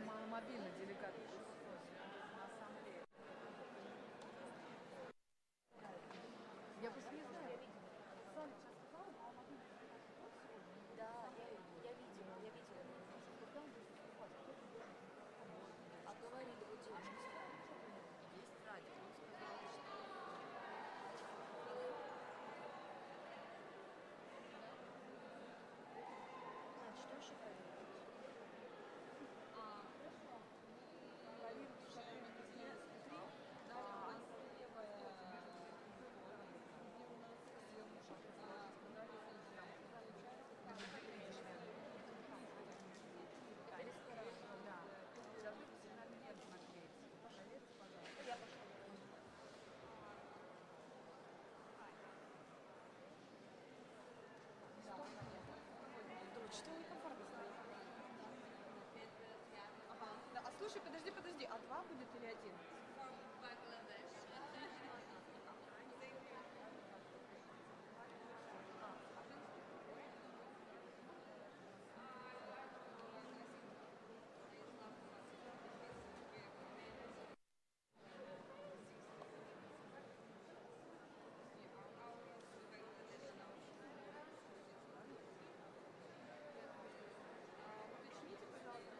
мобильный делегат на ассамблее. Я просто не знаю. Сам сейчас сказал, Да, я видела. когда он будет выступать, кто это должен помочь? А говорили в день. Есть радио, он сказал, что... Что еще говорили? Контролируют сотрудники изнутри, а антилевая где у нас съемка, сказали, да, ресторан, да. Забыли сигнальную ленту наклеить. Проверьте, пожалуйста. Я пошла. Что некомфортно стоит? Ага. Да, а слушай, подожди, а 2 будет или 1? Уточните, пожалуйста,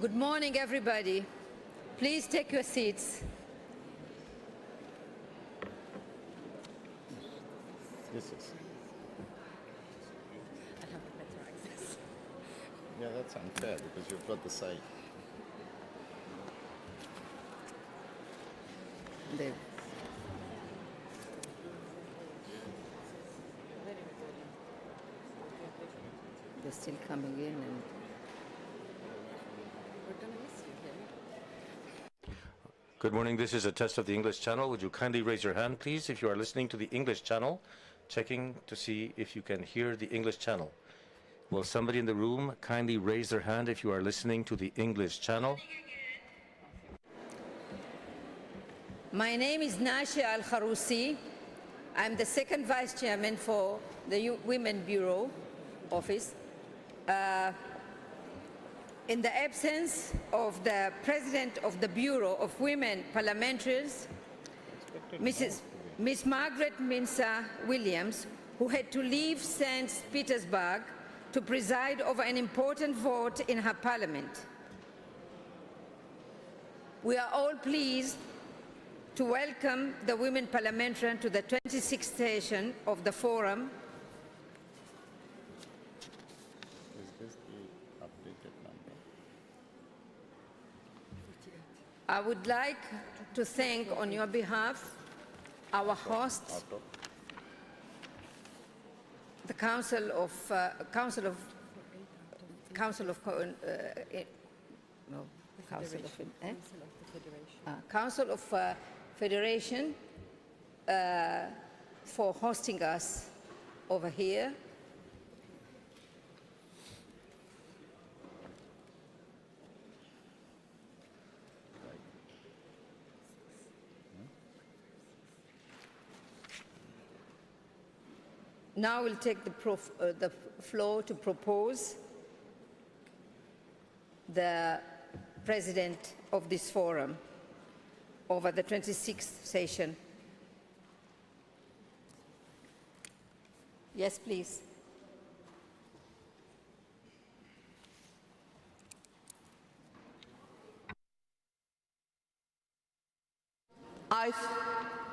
Good morning, everybody. Please take your seats. This is. I have better access. Yeah, that's unfair because you've got the site. They're still coming in and we're going to miss you here. Good morning. This is a test of the English channel. Would you kindly raise your hand, please, if you are listening to the English channel, checking to see if you can hear the English channel. Will somebody in the room kindly raise their hand if you are listening to the English channel? My name is Nasha Al-Kharousi. I'm the second vice chairman for the Women Bureau office. In the absence of the president of the Bureau of Women Parliamentarians, Miss Margaret Minsa Williams, who had to leave St. Petersburg to preside over an important vote in her parliament. We are all pleased to welcome the women parliamentarians to the 26th session of the Forum. Is this the updated number? I would like to thank on your behalf our hosts, the Council of Federation for hosting us over here. Now we'll take the floor to propose the president of this forum over the 26th session. Yes, please.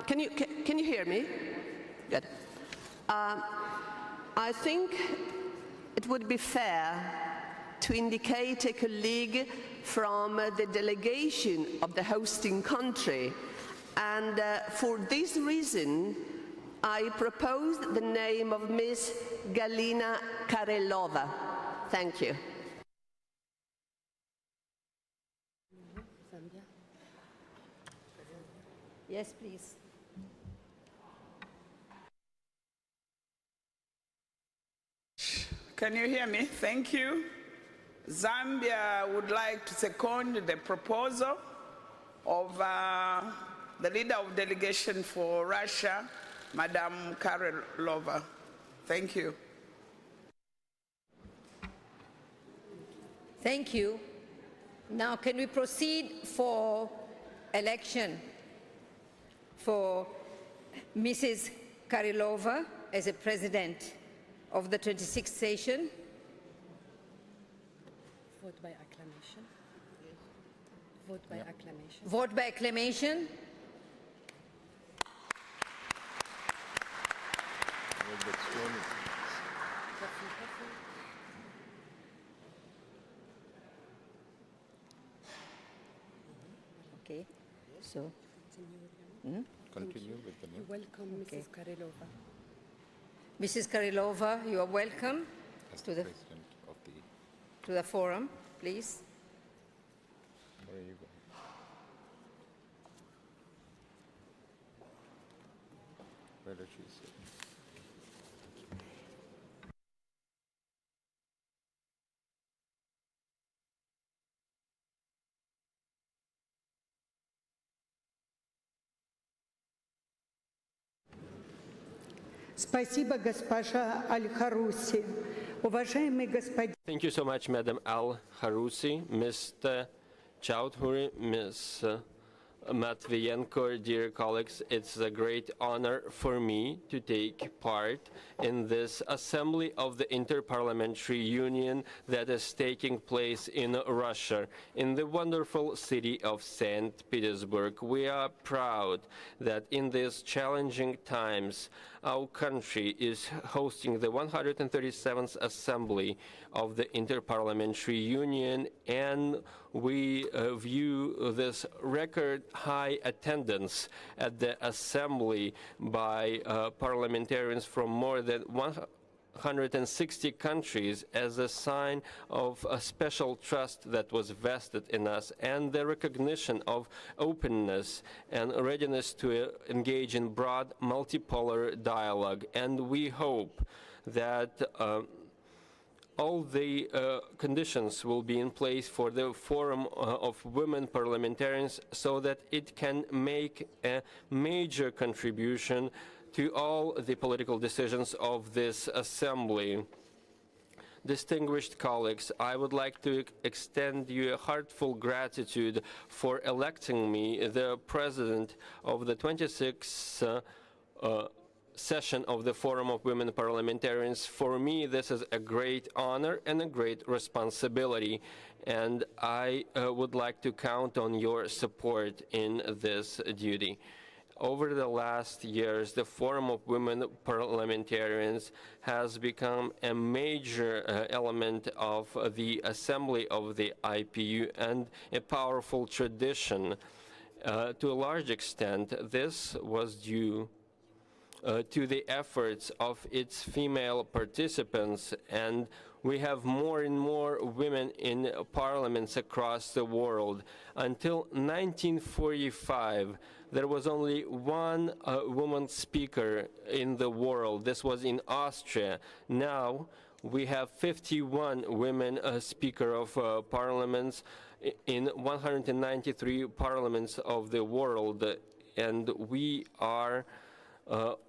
Can you hear me? Good. I think it would be fair to indicate a colleague from the delegation of the hosting country, and for this reason I proposed the name of Ms. Galina Karelova. Thank you. Yes, please. Can you hear me? Thank you. Zambia would like to second the proposal of the leader of delegation for Russia, Madam Karelova. Thank you. Thank you. Now can we proceed for election for Mrs. Karelova as a president of the 26th session? Vote by acclamation. Vote by acclamation. Vote by acclamation. Okay, so Continue with the name. Welcome, Mrs. Karelova. Mrs. Karelova, you are welcome As to the the president of the. forum, please. Where are you going? Where does she sit? Спасибо, госпожа Аль-Харуси. Уважаемый господин... Thank you so much, Madam Al-Harousi, Mr. Chowdhury, Ms. Matvienko, dear colleagues, it's a great honor for me to take part in this assembly of the Inter-Parliamentary Union that is taking place in Russia, in the wonderful city of St. Petersburg. We are proud that in these challenging times, our country is hosting the 137th Assembly of the Inter-Parliamentary Union, and we view this record high attendance at the Assembly by parliamentarians from more than 160 countries as a sign of a special trust that was vested in us and the recognition of openness and readiness to engage in broad multipolar dialogue. And we hope that all the conditions will be in place for the Forum of Women Parliamentarians so that it can make a major contribution to all the political decisions of this assembly. Distinguished colleagues, I would like to extend you a heartfelt gratitude for electing me the president of the 26th session of the Forum of Women Parliamentarians. For me, this is a great honor and a great responsibility, and I would like to count on your support in this duty. Over the last years, the Forum of Women Parliamentarians has become a major element of the Assembly of the IPU and a powerful tradition. To a large extent, this was due to the efforts of its female participants, and we have more and more women in parliaments across the world. Until 1945, there was only one woman speaker in the world. This was in Austria. Now we have 51 women speaker of parliaments in 193 parliaments of the world, and we are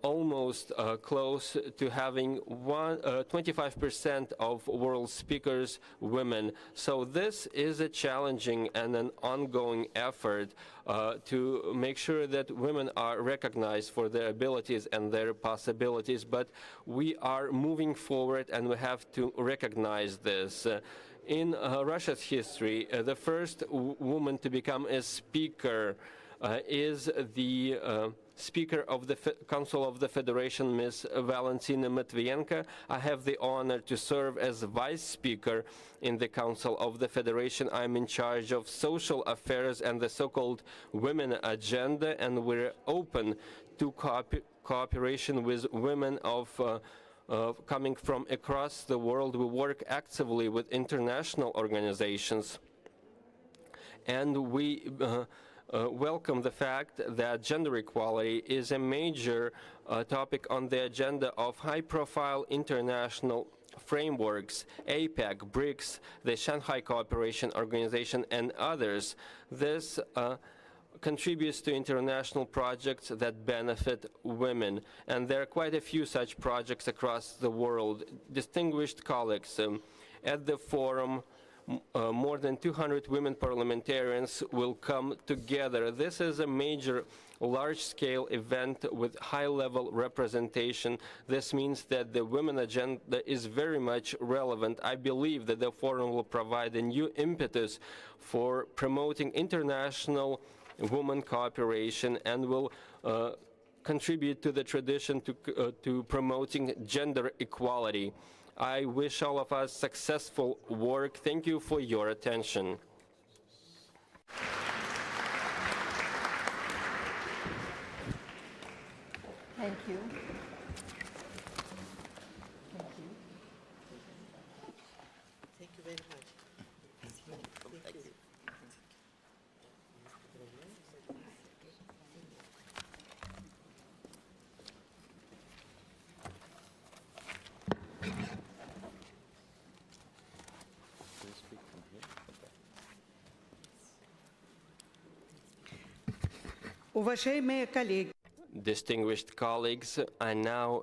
almost close to having 25% of world speakers women. So this is a challenging and an ongoing effort to make sure that women are recognized for their abilities and their possibilities. But we are moving forward, and we have to recognize this. In Russia's history, the first woman to become a speaker is the Speaker of the Council of the Federation, Ms. Valentina Matvienko. I have the honor to serve as Vice Speaker in the Council of the Federation. I'm in charge of social affairs and the so-called women agenda, and we're open to cooperation with women of coming from across the world. We work actively with international organizations, and we welcome the fact that gender equality is a major topic on the agenda of high-profile international frameworks, APEC, BRICS, the Shanghai Cooperation Organization, and others. This contributes to international projects that benefit women, and there are quite a few such projects across the world. Distinguished colleagues, at the forum, more than 200 women parliamentarians will come together. This is a major, large-scale event with high-level representation. This means that the women agenda is very much relevant. I believe that the forum will provide a new impetus for promoting international women cooperation and will contribute to the tradition to promoting gender equality. I wish all of us successful work. Thank you for your attention. Thank you. Thank you. Thank you very much. Thank you. Уважаемые коллеги, Distinguished colleagues, I now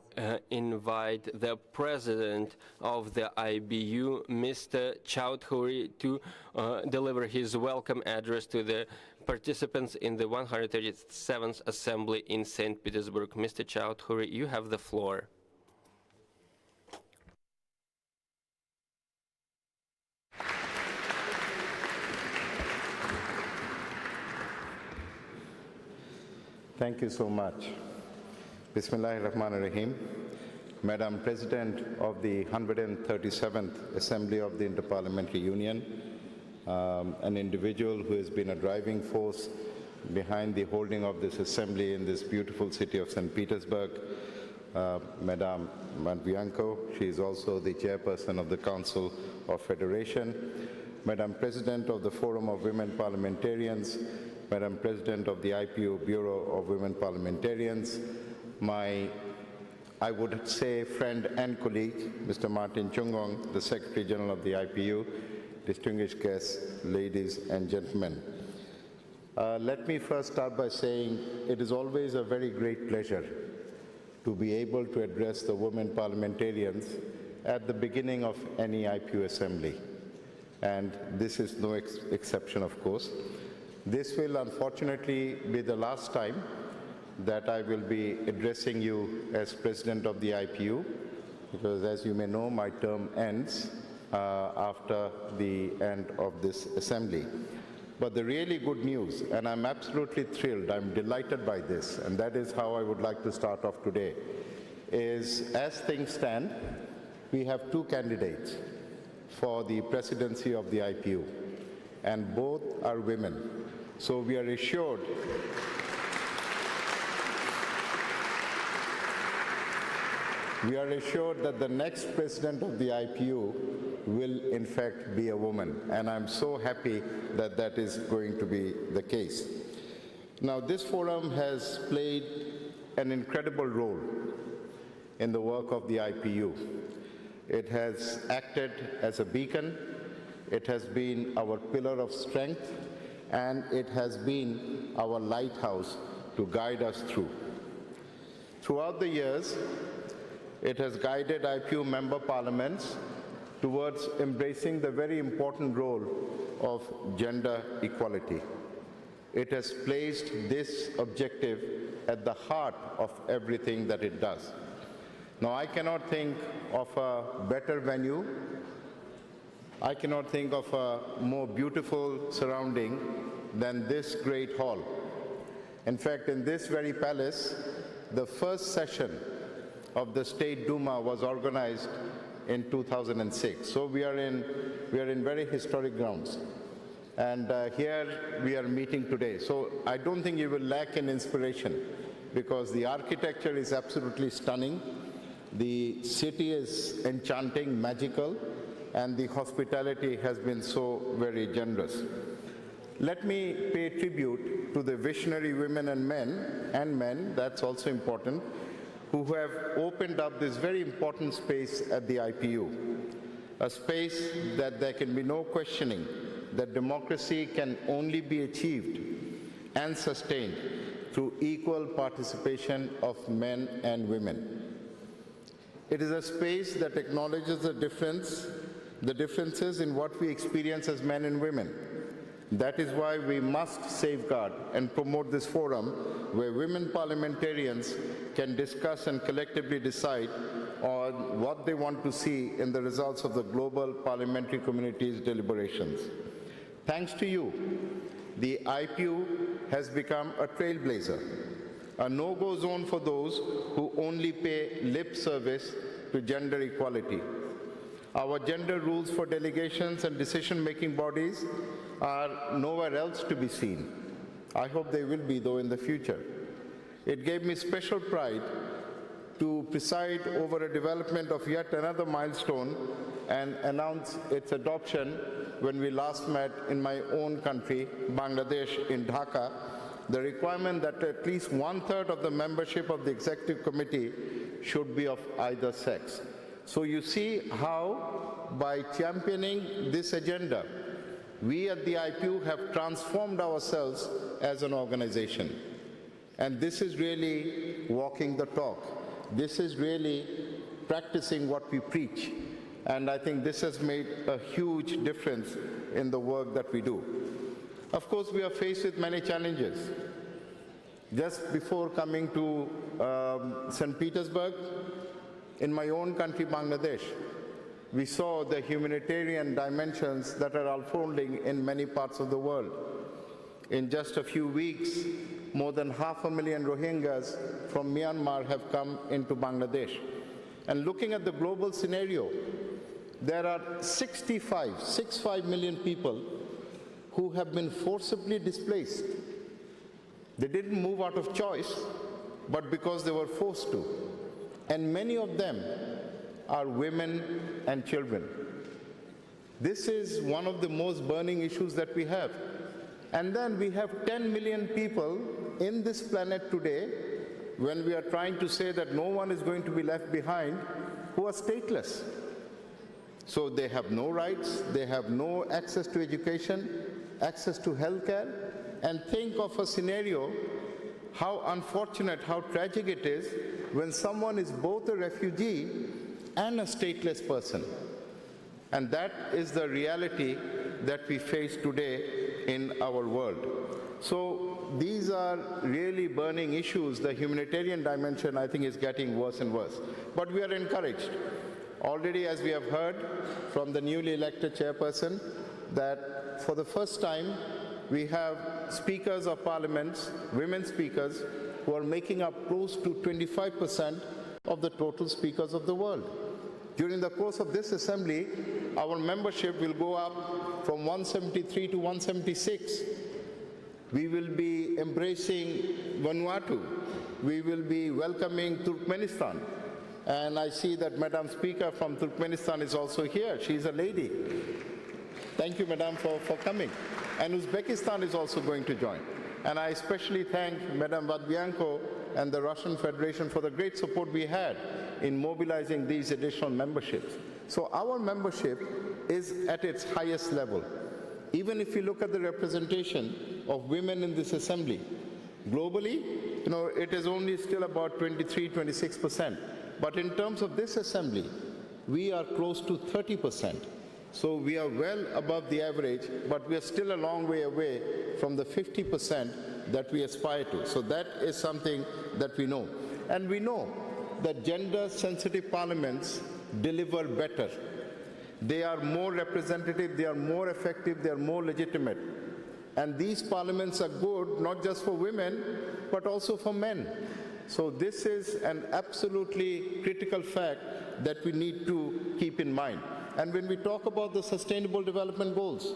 invite the President of the IBU, Mr. Chowdhury, to deliver his welcome address to the participants in the 137th Assembly in St. Petersburg. Mr. Chowdhury, you have the floor. Thank you so much. Bismillahirrahmanirrahim. Madam President of the 137th Assembly of the Inter-Parliamentary Union, an individual who has been a driving force behind the holding of this assembly in this beautiful city of St. Petersburg, Madam Matvienko. She is also the chairperson of the Council of Federation. Madam President of the Forum of Women Parliamentarians, Madam President of the IPU Bureau of Women Parliamentarians, I would say friend and colleague, Mr. Martin Chungong, the Secretary General of the IPU, distinguished guests, ladies and gentlemen. Let me first start by saying it is always a very great pleasure to be able to address the women parliamentarians at the beginning of any IPU assembly. And this is no exception, of course. This will unfortunately be the last time that I will be addressing you as President of the IPU, because as you may know, my term ends after the end of this assembly. But the really good news, and I'm absolutely thrilled, I'm delighted by this, and that is how I would like to start off today, is as things stand, we have two candidates for the presidency of the IPU, and both are women. So we are assured that the next president of the IPU will in fact be a woman, and I'm so happy that that is going to be the case. Now, this forum has played an incredible role in the work of the IPU. It has acted as a beacon, it has been our pillar of strength, and it has been our lighthouse to guide us through. Throughout the years, it has guided IPU member parliaments towards embracing the very important role of gender equality. It has placed this objective at the heart of everything that it does. Now, I cannot think of a better venue, I cannot think of a more beautiful surrounding than this great hall. In fact, in this very palace, the first session of the State Duma was organized in 2006. So we are in very historic grounds. And here we are meeting today. So I don't think you will lack in inspiration, because the architecture is absolutely stunning. The city is enchanting, magical, and the hospitality has been so very generous. Let me pay tribute to the visionary women and men, that's also important, who have opened up this very important space at the IPU, a space that there can be no questioning that democracy can only be achieved and sustained through equal participation of men and women. It is a space that acknowledges the differences in what we experience as men and women. That is why we must safeguard and promote this forum where women parliamentarians can discuss and collectively decide on what they want to see in the results of the global parliamentary community's deliberations. Thanks to you, the IPU has become a trailblazer, a no-go zone for those who only pay lip service to gender equality. Our gender rules for delegations and decision-making bodies are nowhere else to be seen. I hope they will be, though, in the future. It gave me special pride to preside over a development of yet another milestone and announce its adoption when we last met in my own country, Bangladesh, in Dhaka, the requirement that at least 1/3 of the membership of the Executive Committee should be of either sex. So you see how, by championing this agenda, we at the IPU have transformed ourselves as an organization. And this is really walking the talk. This is really practicing what we preach. And I think this has made a huge difference in the work that we do. Of course, we are faced with many challenges. Just before coming to St. Petersburg, in my own country, Bangladesh, we saw the humanitarian dimensions that are unfolding in many parts of the world. In just a few weeks, more than 500,000 Rohingyas from Myanmar have come into Bangladesh. And looking at the global scenario, there are 65 million people who have been forcibly displaced. They didn't move out of choice, but because they were forced to. And many of them are women and children. This is one of the most burning issues that we have. And then we have 10 million people in this planet today, when we are trying to say that no one is going to be left behind, who are stateless. So they have no rights, they have no access to education, access to healthcare, and think of a scenario, how unfortunate, how tragic it is when someone is both a refugee and a stateless person. And that is the reality that we face today in our world. So these are really burning issues. The humanitarian dimension, I think, is getting worse and worse. But we are encouraged. Already, as we have heard from the newly elected chairperson, that for the first time, we have speakers of parliaments, women speakers, who are making up close to 25% of the total speakers of the world. During the course of this assembly, our membership will go up from 173 to 176. We will be embracing Vanuatu. We will be welcoming Turkmenistan. And I see that Madam Speaker from Turkmenistan is also here. She is a lady. Thank you, Madam, for coming. And Uzbekistan is also going to join. And I especially thank Madam Vadbianko and the Russian Federation for the great support we had in mobilizing these additional memberships. So our membership is at its highest level. Even if you look at the representation of women in this assembly, globally, it is only still about 23–26%. But in terms of this assembly, we are close to 30%. So we are well above the average, but we are still a long way away from the 50% that we aspire to. So that is something that we know. And we know that gender-sensitive parliaments deliver better. They are more representative, they are more effective, they are more legitimate. And these parliaments are good not just for women, but also for men. So this is an absolutely critical fact that we need to keep in mind. And when we talk about the Sustainable Development Goals,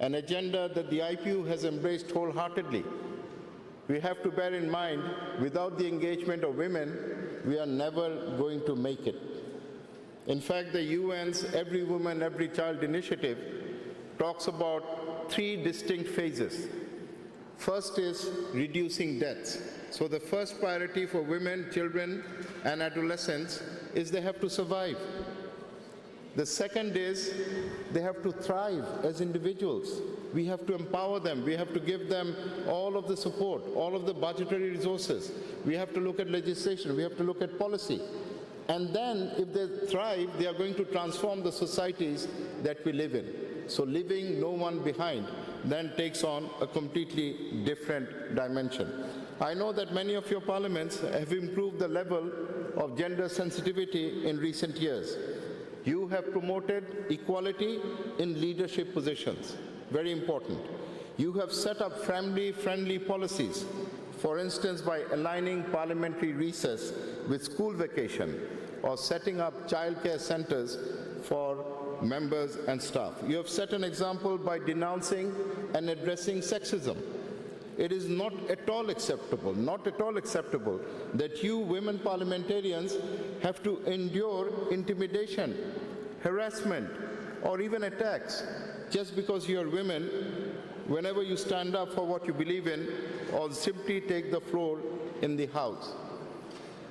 an agenda that the IPU has embraced wholeheartedly, we have to bear in mind, without the engagement of women, we are never going to make it. In fact, the UN's Every Woman, Every Child initiative talks about 3 distinct phases. First is reducing deaths. So the first priority for women, children, and adolescents is they have to survive. The second is they have to thrive as individuals. We have to empower them. We have to give them all of the support, all of the budgetary resources. We have to look at legislation. We have to look at policy. And then, if they thrive, they are going to transform the societies that we live in. So leaving no one behind then takes on a completely different dimension. I know that many of your parliaments have improved the level of gender sensitivity in recent years. You have promoted equality in leadership positions, very important. You have set up family-friendly policies, for instance, by aligning parliamentary recess with school vacation or setting up childcare centers for members and staff. You have set an example by denouncing and addressing sexism. It is not at all acceptable that you women parliamentarians have to endure intimidation, harassment, or even attacks just because you are women whenever you stand up for what you believe in or simply take the floor in the House.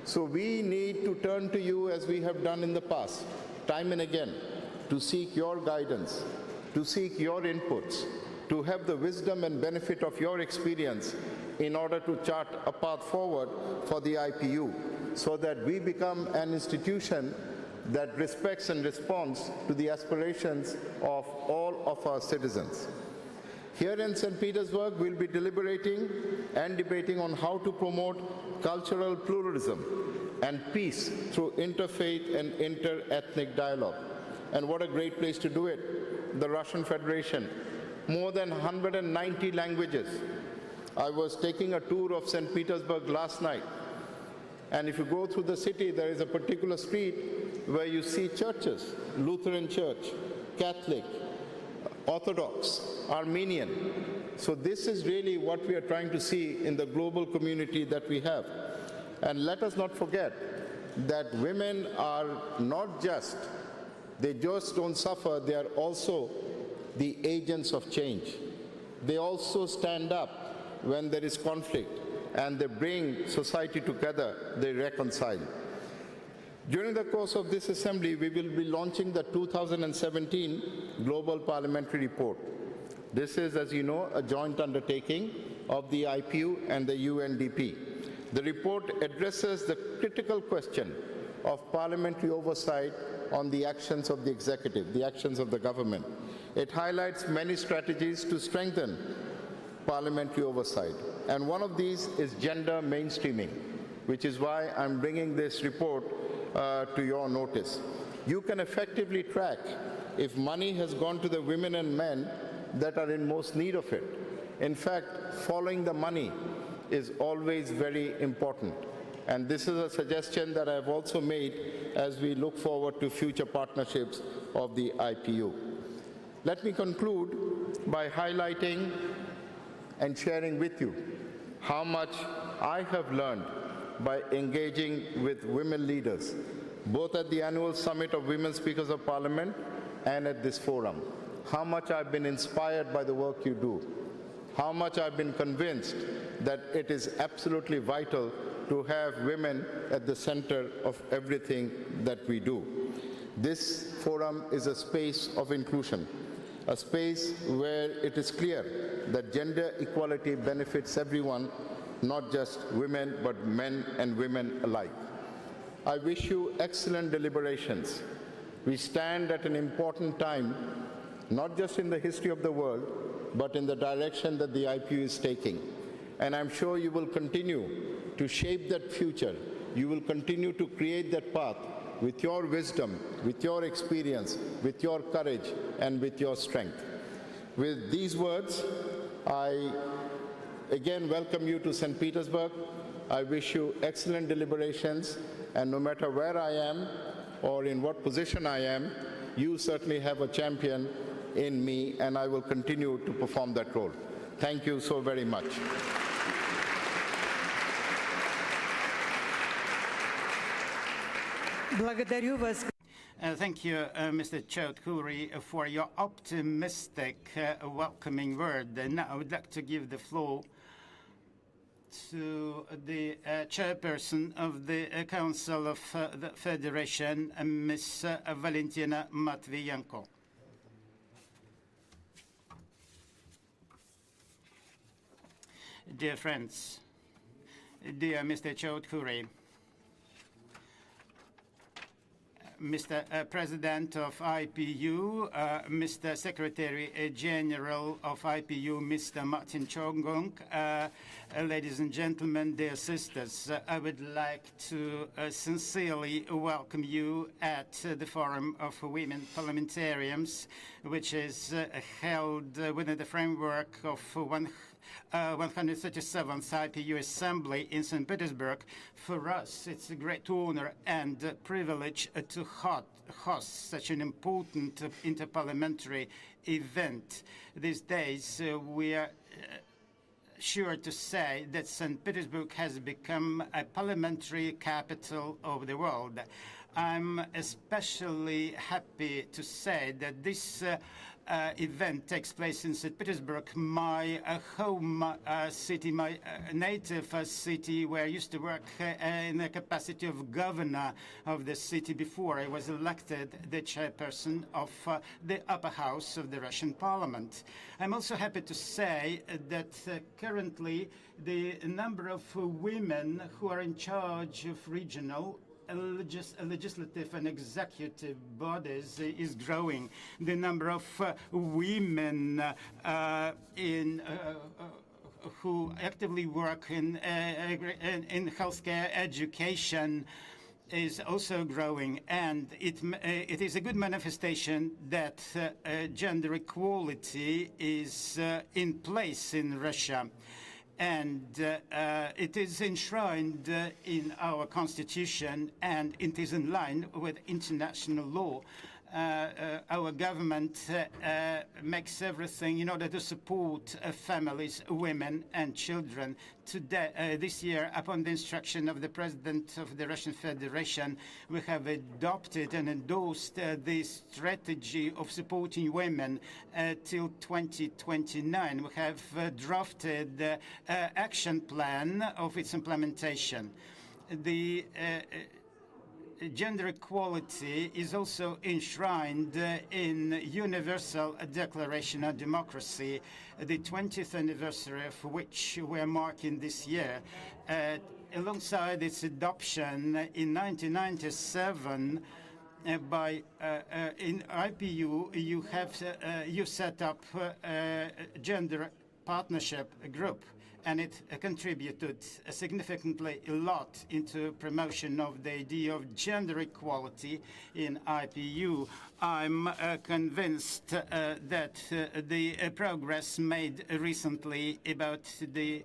So we need to turn to you, as we have done in the past, time and again, to seek your guidance, to seek your inputs, to have the wisdom and benefit of your experience in order to chart a path forward for the IPU, so that we become an institution that respects and responds to the aspirations of all of our citizens. Here in St. Petersburg, we'll be deliberating and debating on how to promote cultural pluralism and peace through interfaith and inter-ethnic dialogue. And what a great place to do it, the Russian Federation. More than 190 languages. I was taking a tour of St. Petersburg last night, and if you go through the city, there is a particular street where you see churches, Lutheran Church, Catholic, Orthodox, Armenian. So this is really what we are trying to see in the global community that we have. And let us not forget that women are not just, they just don't suffer, they are also the agents of change. They also stand up when there is conflict, and they bring society together, they reconcile. During the course of this assembly, we will be launching the 2017 Global Parliamentary Report. This is, as you know, a joint undertaking of the IPU and the UNDP. The report addresses the critical question of parliamentary oversight on the actions of the executive, the actions of the government. It highlights many strategies to strengthen parliamentary oversight. And one of these is gender mainstreaming, which is why I'm bringing this report to your notice. You can effectively track if money has gone to the women and men that are in most need of it. In fact, following the money is always very important. And this is a suggestion that I've also made as we look forward to future partnerships of the IPU. Let me conclude by highlighting and sharing with you how much I have learned by engaging with women leaders, both at the annual Summit of Women Speakers of Parliament and at this forum. How much I've been inspired by the work you do. How much I've been convinced that it is absolutely vital to have women at the center of everything that we do. This forum is a space of inclusion, a space where it is clear that gender equality benefits everyone, not just women, but men and women alike. I wish you excellent deliberations. We stand at an important time, not just in the history of the world, but in the direction that the IPU is taking. And I'm sure you will continue to shape that future. You will continue to create that path with your wisdom, with your experience, with your courage, and with your strength. With these words, I again welcome you to St. Petersburg. I wish you excellent deliberations, and no matter where I am or in what position I am, you certainly have a champion in me, and I will continue to perform that role. Thank you so very much. Благодарю вас. Thank you, Mr. Choudhury, for your optimistic welcoming word. Now I would like to give the floor to the chairperson of the Council of the Federation, Ms. Valentina Matviyenko. Dear friends, dear Mr. Choudhury, Mr. President of IPU, Mr. Secretary General of IPU, Mr. Martin Chongung, ladies and gentlemen, dear sisters, I would like to sincerely welcome you at the Forum of Women Parliamentarians, which is held within the framework of 137th IPU Assembly in St. Petersburg. For us, it's a great honor and privilege to host such an important interparliamentary event. These days, we are sure to say that St. Petersburg has become a parliamentary capital of the world. I'm especially happy to say that this event takes place in St. Petersburg, my home city, my native city, where I used to work in the capacity of governor of the city before I was elected the chairperson of the upper house of the Russian parliament. I'm also happy to say that currently the number of women who are in charge of regional legislative and executive bodies is growing. The number of women who actively work in healthcare, education, is also growing, and it is a good manifestation that gender equality is in place in Russia. And it is enshrined in our constitution, and it is in line with international law. Our government makes everything in order to support families, women and children. Today, this year, upon the instruction of the President of the Russian Federation, we have adopted and endorsed the strategy of supporting women till 2029. We have drafted the action plan of its implementation. The gender equality is also enshrined in Universal Declaration on Democracy, the 20th anniversary of which we're marking this year. Alongside its adoption in 1997 by in IPU, you set up a gender partnership group, and it contributed significantly a lot into promotion of the idea of gender equality in IPU. I'm convinced that the progress made recently about the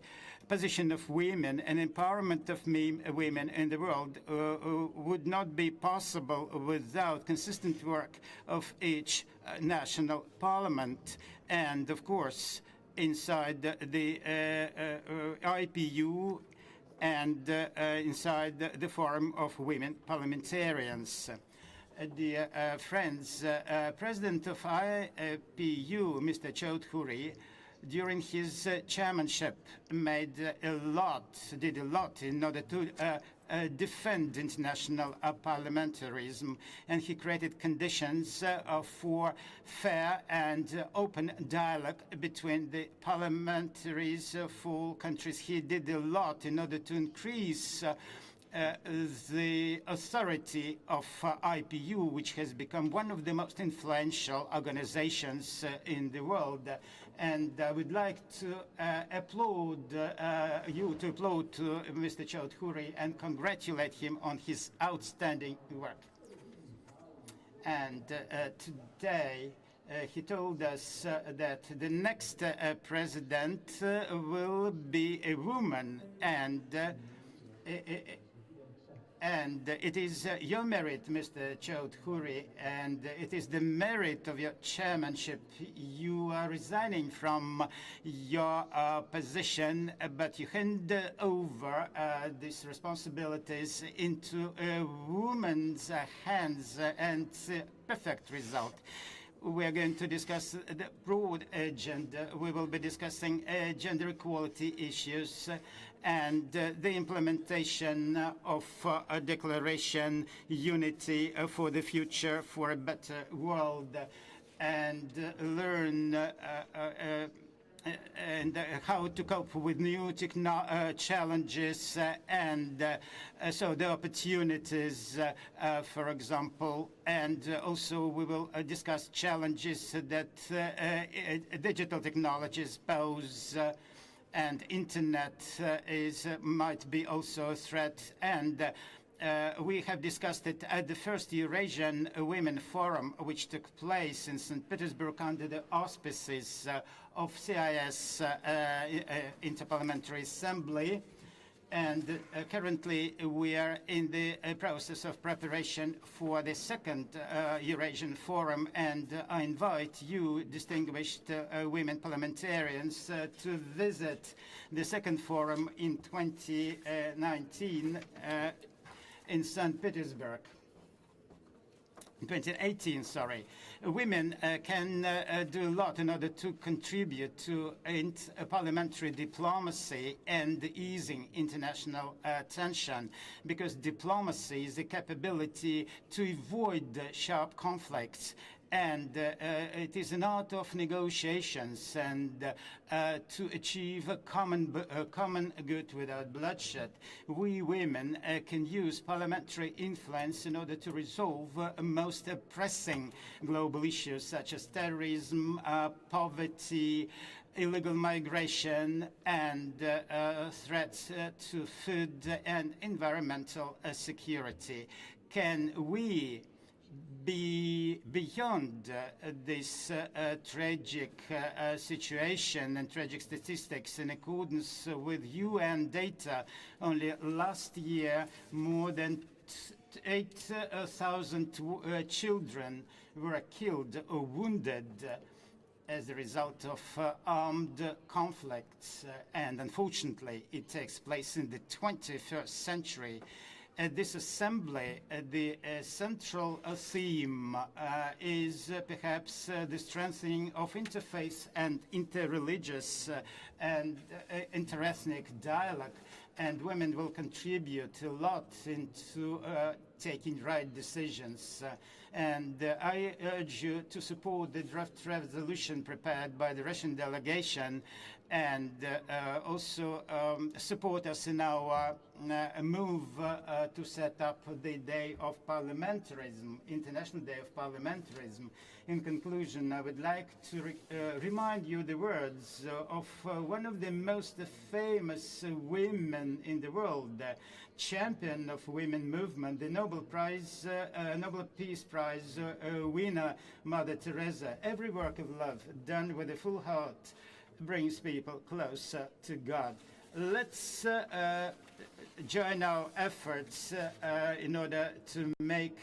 position of women and empowerment of women in the world would not be possible without consistent work of each national parliament, and of course inside the IPU and inside the Forum of Women Parliamentarians. Dear friends, President of IPU, Mr. Choudhury, during his chairmanship did a lot in order to defend international parliamentarism, and he created conditions for fair and open dialogue between the parliamentaries of all countries. He did a lot in order to increase the authority of IPU, which has become one of the most influential organizations in the world. And I would like to applaud to Mr. Choudhury and congratulate him on his outstanding work. And today, he told us that the next president will be a woman, and it is your merit, Mr. Choudhury, and it is the merit of your chairmanship. You are resigning from your position, but you hand over these responsibilities into a woman's hands, and perfect result. We are going to discuss the broad agenda. We will be discussing gender equality issues and the implementation of a declaration, unity for the future, for a better world, and learn how to cope with new challenges and so the opportunities, for example, and also we will discuss challenges that digital technologies pose, and internet might be also a threat. And we have discussed it at the first Eurasian Women Forum, which took place in St. Petersburg under the auspices of CIS Inter-Parliamentary Assembly. And currently we are in the process of preparation for the second Eurasian Forum, and I invite you, distinguished women parliamentarians, to visit the second forum in 2019 in St. Petersburg. 2018, sorry. Women can do a lot in order to contribute to parliamentary diplomacy and easing international tension, because diplomacy is the capability to avoid sharp conflicts and it is an art of negotiations and to achieve a common good without bloodshed. We women can use parliamentary influence in order to resolve most pressing global issues such as terrorism, poverty, illegal migration, and threats to food and environmental security. Can we be beyond this tragic situation and tragic statistics? In accordance with UN data, only last year more than 8,000 children were killed or wounded as a result of armed conflicts, and unfortunately it takes place in the 21st century. At this assembly, the central theme is perhaps the strengthening of interfaith and interreligious and interethnic dialogue, and women will contribute a lot into taking right decisions. I urge you to support the draft resolution prepared by the Russian delegation, and also support us in our move to set up the Day of Parliamentarism, International Day of Parliamentarism. In conclusion, I would like to remind you the words of one of the most famous women in the world, champion of women movement, the Nobel Peace Prize winner, Mother Teresa. Every work of love done with a full heart brings people closer to God. Let's join our efforts in order to make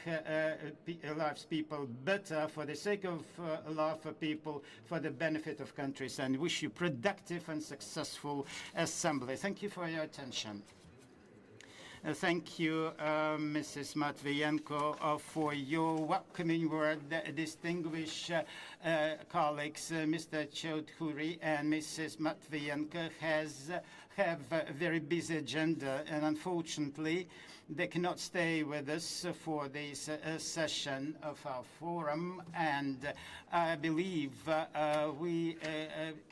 lives people better for the sake of love for people, for the benefit of countries, and wish you productive and successful assembly. Thank you for your attention. Thank you, Mrs. Matviyenko, for your welcoming word. Distinguished colleagues, Mr. Choudhury and Mrs. Matviyenko have a very busy agenda, and unfortunately they cannot stay with us for this session of our forum, and I believe we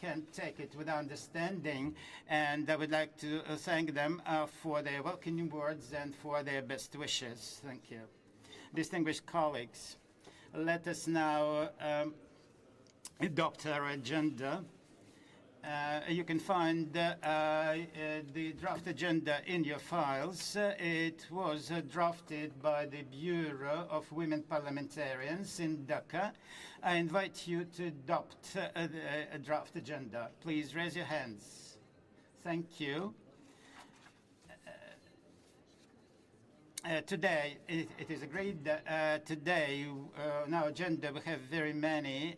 can take it with understanding, and I would like to thank them for their welcoming words and for their best wishes. Thank you. Distinguished colleagues, let us now adopt our agenda. You can find the draft agenda in your files. It was drafted by the Bureau of Women Parliamentarians in Dhaka. I invite you to adopt a draft agenda. Please raise your hands. Thank you. Today, it is a great today. On our agenda, we have very many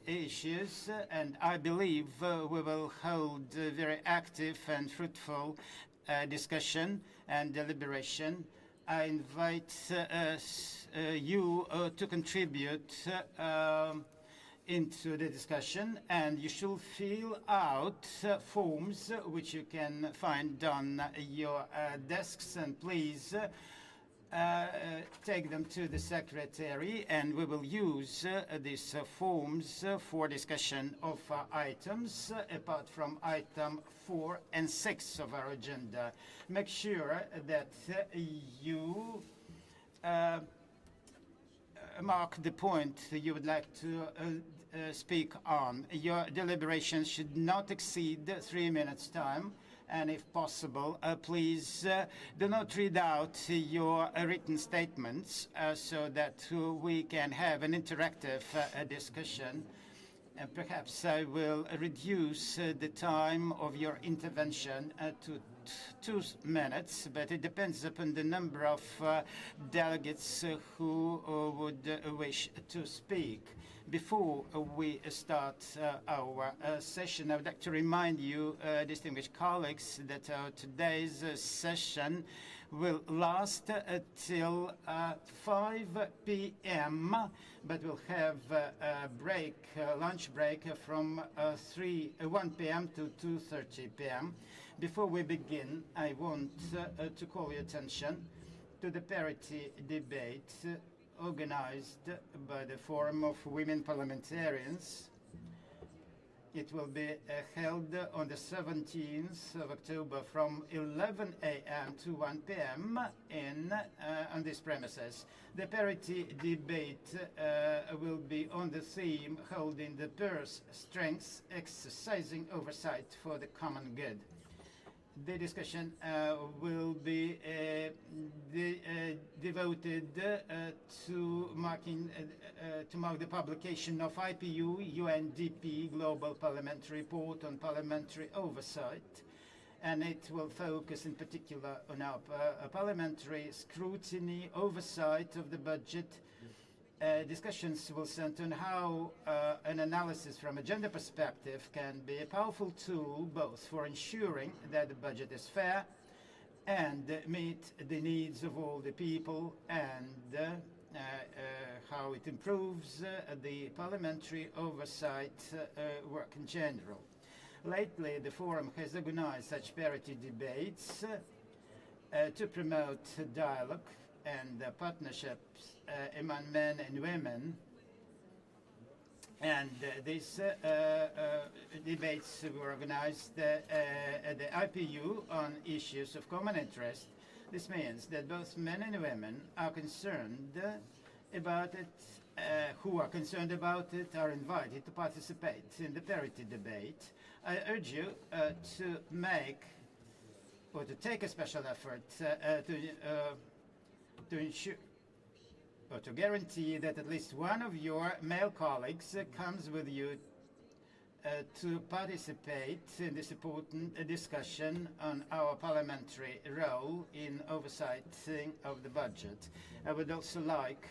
issues, and I believe we will hold a very active and fruitful discussion and deliberation. I invite you to contribute into the discussion, and you should fill out forms which you can find on your desks, and please take them to the secretary, and we will use these forms for discussion of items apart from item 4 and 6 of our agenda. Make sure that you mark the point you would like to speak on. Your deliberations should not exceed 3 minutes' time. And if possible, please do not read out your written statements so that we can have an interactive discussion. And perhaps I will reduce the time of your intervention to 2 minutes, but it depends upon the number of delegates who would wish to speak. Before we start our session, I would like to remind you, distinguished colleagues, that today's session will last till 5 p.m., but we'll have a break, lunch break from 1 p.m. to 2:30 p.m. Before we begin, I want to call your attention to the parity debate organized by the Forum of Women Parliamentarians. It will be held on the 17th of October from 11 a.m. to 1 p.m. On these premises. The parity debate will be on the theme holding the purse strengths, exercising oversight for the common good. The discussion will be devoted to mark the publication of IPU UNDP Global Parliamentary Report on Parliamentary Oversight, and it will focus in particular on our parliamentary scrutiny, oversight of the budget. Discussions will center on how an analysis from a gender perspective can be a powerful tool both for ensuring that the budget is fair and meet the needs of all the people, and how it improves the parliamentary oversight work in general. Lately, the Forum has organized such parity debates to promote dialogue and partnerships among men and women, and these debates were organized at the IPU on issues of common interest. This means that both men and women are concerned about it, who are concerned about it are invited to participate in the parity debate. I urge you to make or to take a special effort to ensure or to guarantee that at least one of your male colleagues comes with you to participate in this important discussion on our parliamentary role in oversight of the budget. I would also like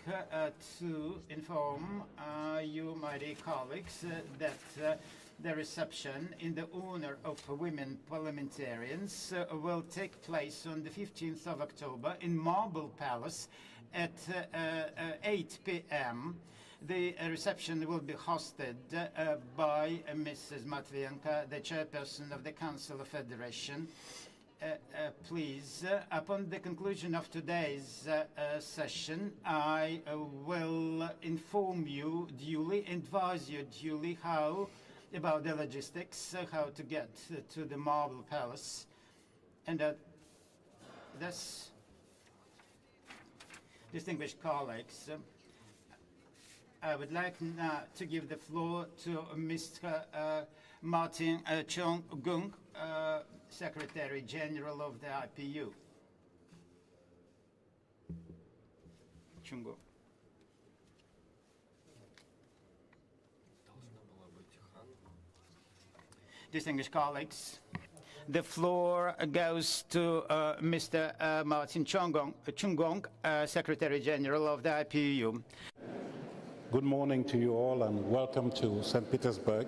to inform you, my dear colleagues, that the reception in the honor of women parliamentarians will take place on the 15th of October in Marble Palace at 8 p.m. The reception will be hosted by Mrs. Matvienko, the chairperson of the Council of Federation. Please, upon the conclusion of today's session, I will inform you duly, advise you duly about the logistics, how to get to the Marble Palace. And thus, distinguished colleagues, I would like now to give the floor to Mr. Martin Chung-Gung, Secretary General of the IPU. Chung-Gung. Distinguished colleagues, the floor goes to Mr. Martin Chung-Gung, Secretary General of the IPU. Good morning to you all and welcome to St. Petersburg.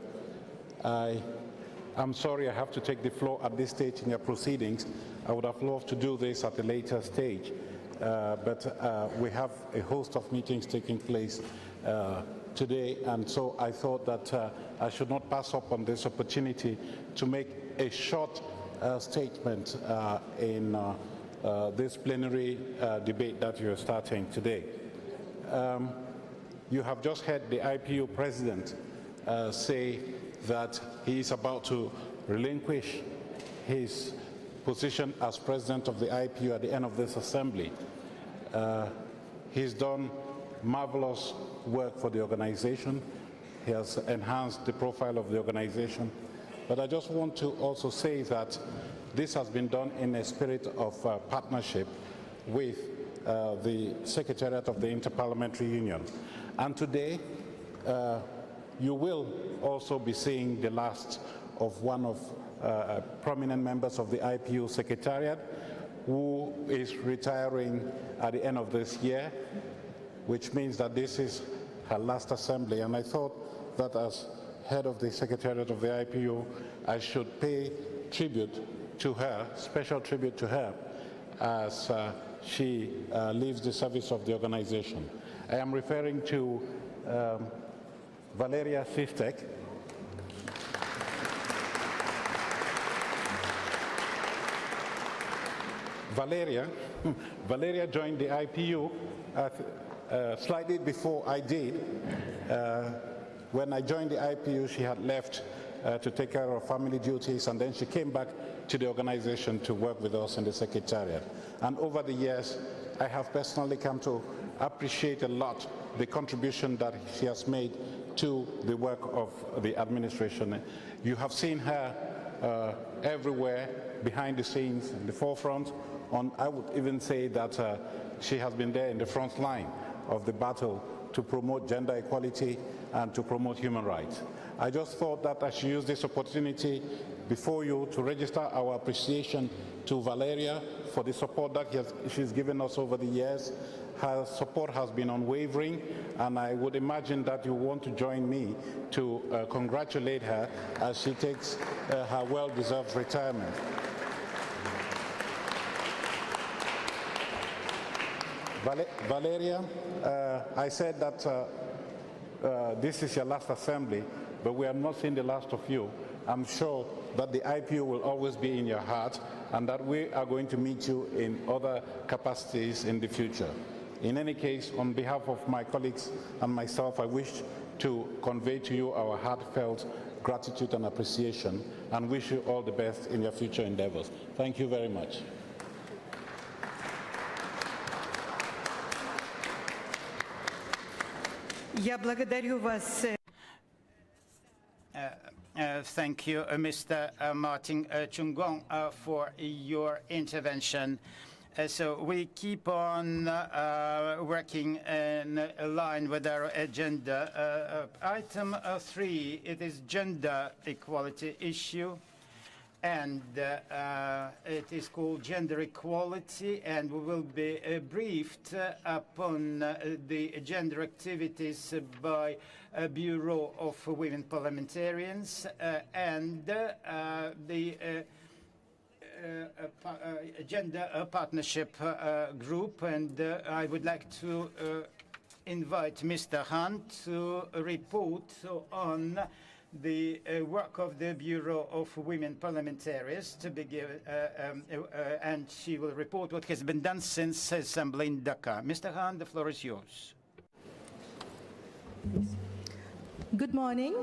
I'm sorry I have to take the floor at this stage in your proceedings. I would have loved to do this at a later stage, but we have a host of meetings taking place today, and so I thought that I should not pass up on this opportunity to make a short statement in this plenary debate that you're starting today. You have just heard the IPU president say that he is about to relinquish his position as president of the IPU at the end of this assembly. He's done marvelous work for the organization. He has enhanced the profile of the organization. But I just want to also say that this has been done in a spirit of partnership with the Secretariat of the Inter-Parliamentary Union. And today, you will also be seeing the last of one of prominent members of the IPU Secretariat, who is retiring at the end of this year, which means that this is her last assembly. And I thought that as head of the Secretariat of the IPU, I should pay tribute to her, special tribute to her, as she leaves the service of the organization. I am referring to Valeria Siftek. Valeria joined the IPU Slightly before I did, when I joined the IPU, she had left to take care of family duties, and then she came back to the organization to work with us in the Secretariat. And over the years, I have personally come to appreciate a lot the contribution that she has made to the work of the administration. You have seen her everywhere, behind the scenes, in the forefront. I would even say that she has been there in the front line of the battle to promote gender equality and to promote human rights. I just thought that I should use this opportunity before you to register our appreciation to Valeria for the support that she's given us over the years. Her support has been unwavering, and I would imagine that you want to join me to congratulate her as she takes her well-deserved retirement. Valeria, I said that this is your last assembly, but we are not seeing the last of you. I'm sure that the IPU will always be in your heart, and that we are going to meet you in other capacities in the future. In any case, on behalf of my colleagues and myself, I wish to convey to you our heartfelt gratitude and appreciation, and wish you all the best in your future endeavors. Thank you very much. Я благодарю вас. Thank you, Mr. Martin Chungong, for your intervention. So we keep on working in line with our agenda. Item 3, it is gender equality issue, and it is called gender equality, and we will be briefed upon the gender activities by Bureau of Women Parliamentarians and the Gender Partnership Group. And I would like to invite Mr. Hunt to report on the work of the Bureau of Women Parliamentarians to begin, and she will report what has been done since Assembly in Dhaka. Mr. Hunt, the floor is yours. Good morning.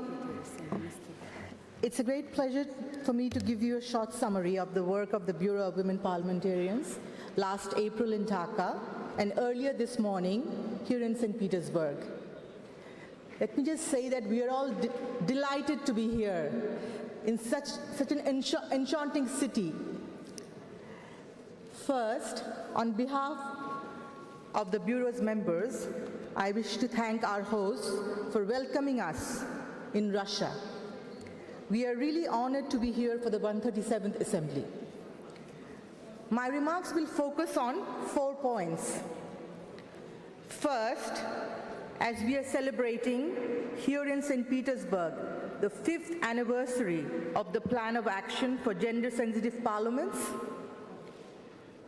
It's a great pleasure for me to give you a short summary of the work of the Bureau of Women Parliamentarians last April in Dhaka and earlier this morning here in St. Petersburg. Let me just say that we are all delighted to be here in such an enchanting city. First, on behalf of the Bureau's members, I wish to thank our hosts for welcoming us in Russia. We are really honored to be here for the 137th Assembly. My remarks will focus on 4 points. First, as we are celebrating here in St. Petersburg the 5th anniversary of the Plan of Action for Gender-Sensitive Parliaments,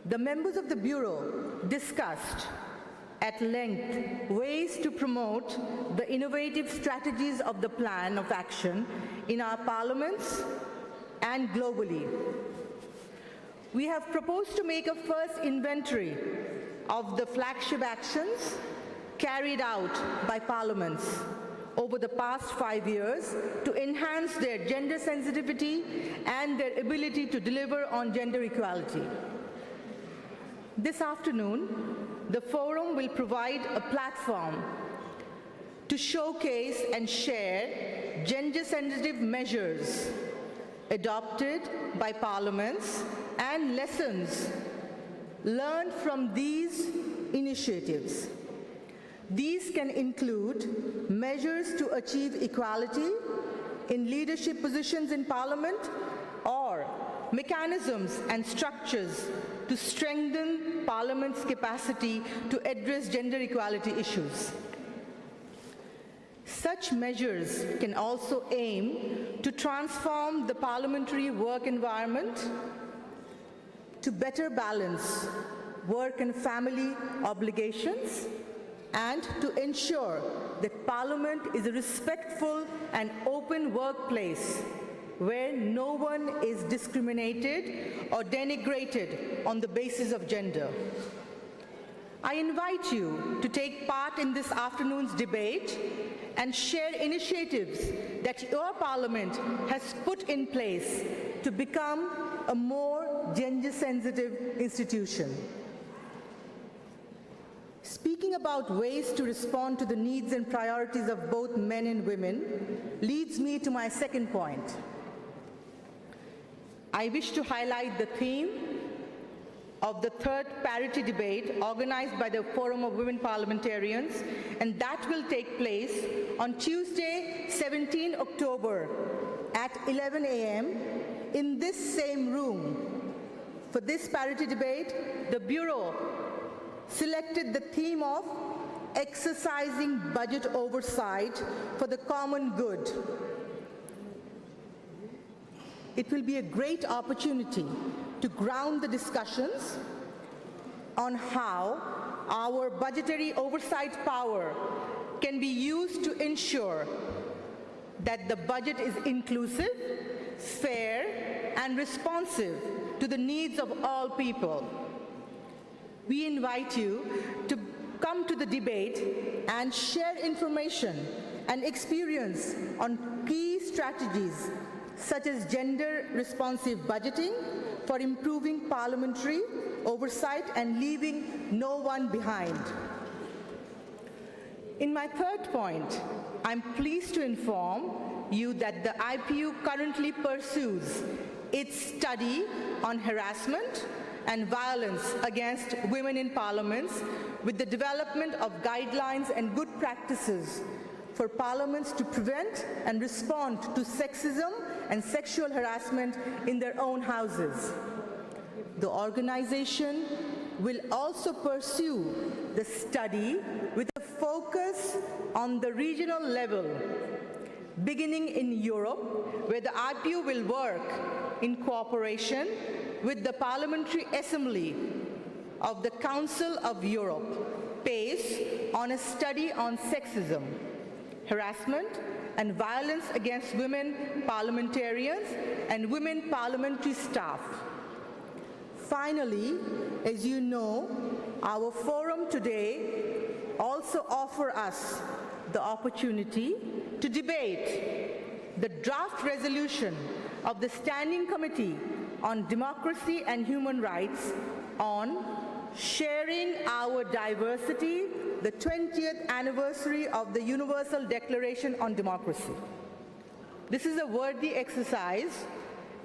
the members of the Bureau discussed at length ways to promote the innovative strategies of the Plan of Action in our parliaments and globally. We have proposed to make a first inventory of the flagship actions carried out by parliaments over the past 5 years to enhance their gender sensitivity and their ability to deliver on gender equality. This afternoon, the Forum will provide a platform to showcase and share gender-sensitive measures adopted by parliaments and lessons learned from these initiatives. These can include measures to achieve equality in leadership positions in parliament or mechanisms and structures to strengthen Parliament's capacity to address gender equality issues. Such measures can also aim to transform the parliamentary work environment to better balance work and family obligations and to ensure that Parliament is a respectful and open workplace where no one is discriminated or denigrated on the basis of gender. I invite you to take part in this afternoon's debate and share initiatives that your Parliament has put in place to become a more gender-sensitive institution. Speaking about ways to respond to the needs and priorities of both men and women leads me to my second point. I wish to highlight the theme of the third parity debate organized by the Forum of Women Parliamentarians, and that will take place on Tuesday, 17 October at 11 a.m. in this same room. For this parity debate, the Bureau selected the theme of exercising budget oversight for the common good. It will be a great opportunity to ground the discussions on how our budgetary oversight power can be used to ensure that the budget is inclusive, fair, and responsive to the needs of all people. We invite you to come to the debate and share information and experience on key strategies such as gender-responsive budgeting for improving parliamentary oversight and leaving no one behind. In my third point, I'm pleased to inform you that the IPU currently pursues its study on harassment and violence against women in parliaments with the development of guidelines and good practices for parliaments to prevent and respond to sexism and sexual harassment in their own houses. The organization will also pursue the study with a focus on the regional level, beginning in Europe, where the IPU will work in cooperation with the Parliamentary Assembly of the Council of Europe, based on a study on sexism, harassment, and violence against women parliamentarians and women parliamentary staff. Finally, as you know, our forum today also offers us the opportunity to debate the draft resolution of the Standing Committee on Democracy and Human Rights on sharing our diversity, the 20th anniversary of the Universal Declaration on Democracy. This is a worthy exercise,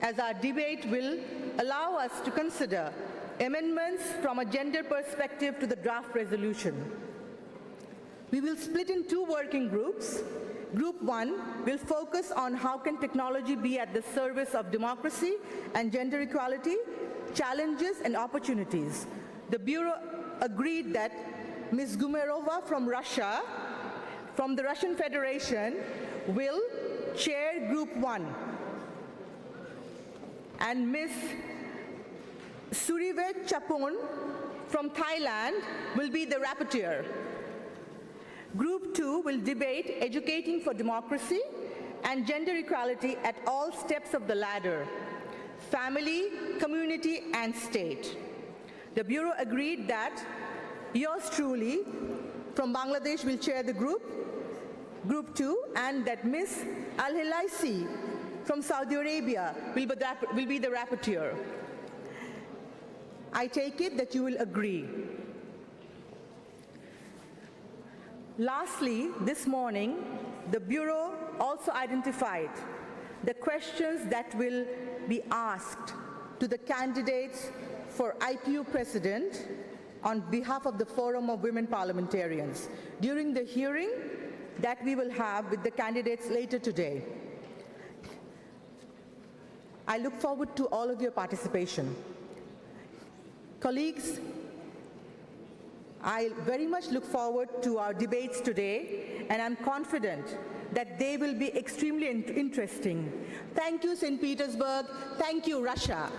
as our debate will allow us to consider amendments from a gender perspective to the draft resolution. We will split in two working groups. Group 1 will focus on how can technology be at the service of democracy and gender equality, challenges and opportunities. The Bureau agreed that Ms. Gumerova from Russia, from the Russian Federation, will chair Group 1. And Ms. Surivet Chapon from Thailand will be the rapporteur. Group 2 will debate educating for democracy and gender equality at all steps of the ladder, family, community, and state. The Bureau agreed that yours truly from Bangladesh will chair the group, Group 2, and that Ms. Al-Hilaisi from Saudi Arabia will be the rapporteur. I take it that you will agree. Lastly, this morning, the Bureau also identified the questions that will be asked to the candidates for IPU President on behalf of the Forum of Women Parliamentarians during the hearing that we will have with the candidates later today. I look forward to all of your participation. Colleagues, I very much look forward to our debates today, and I'm confident that they will be extremely interesting. Thank you, St. Petersburg. Thank you, Russia.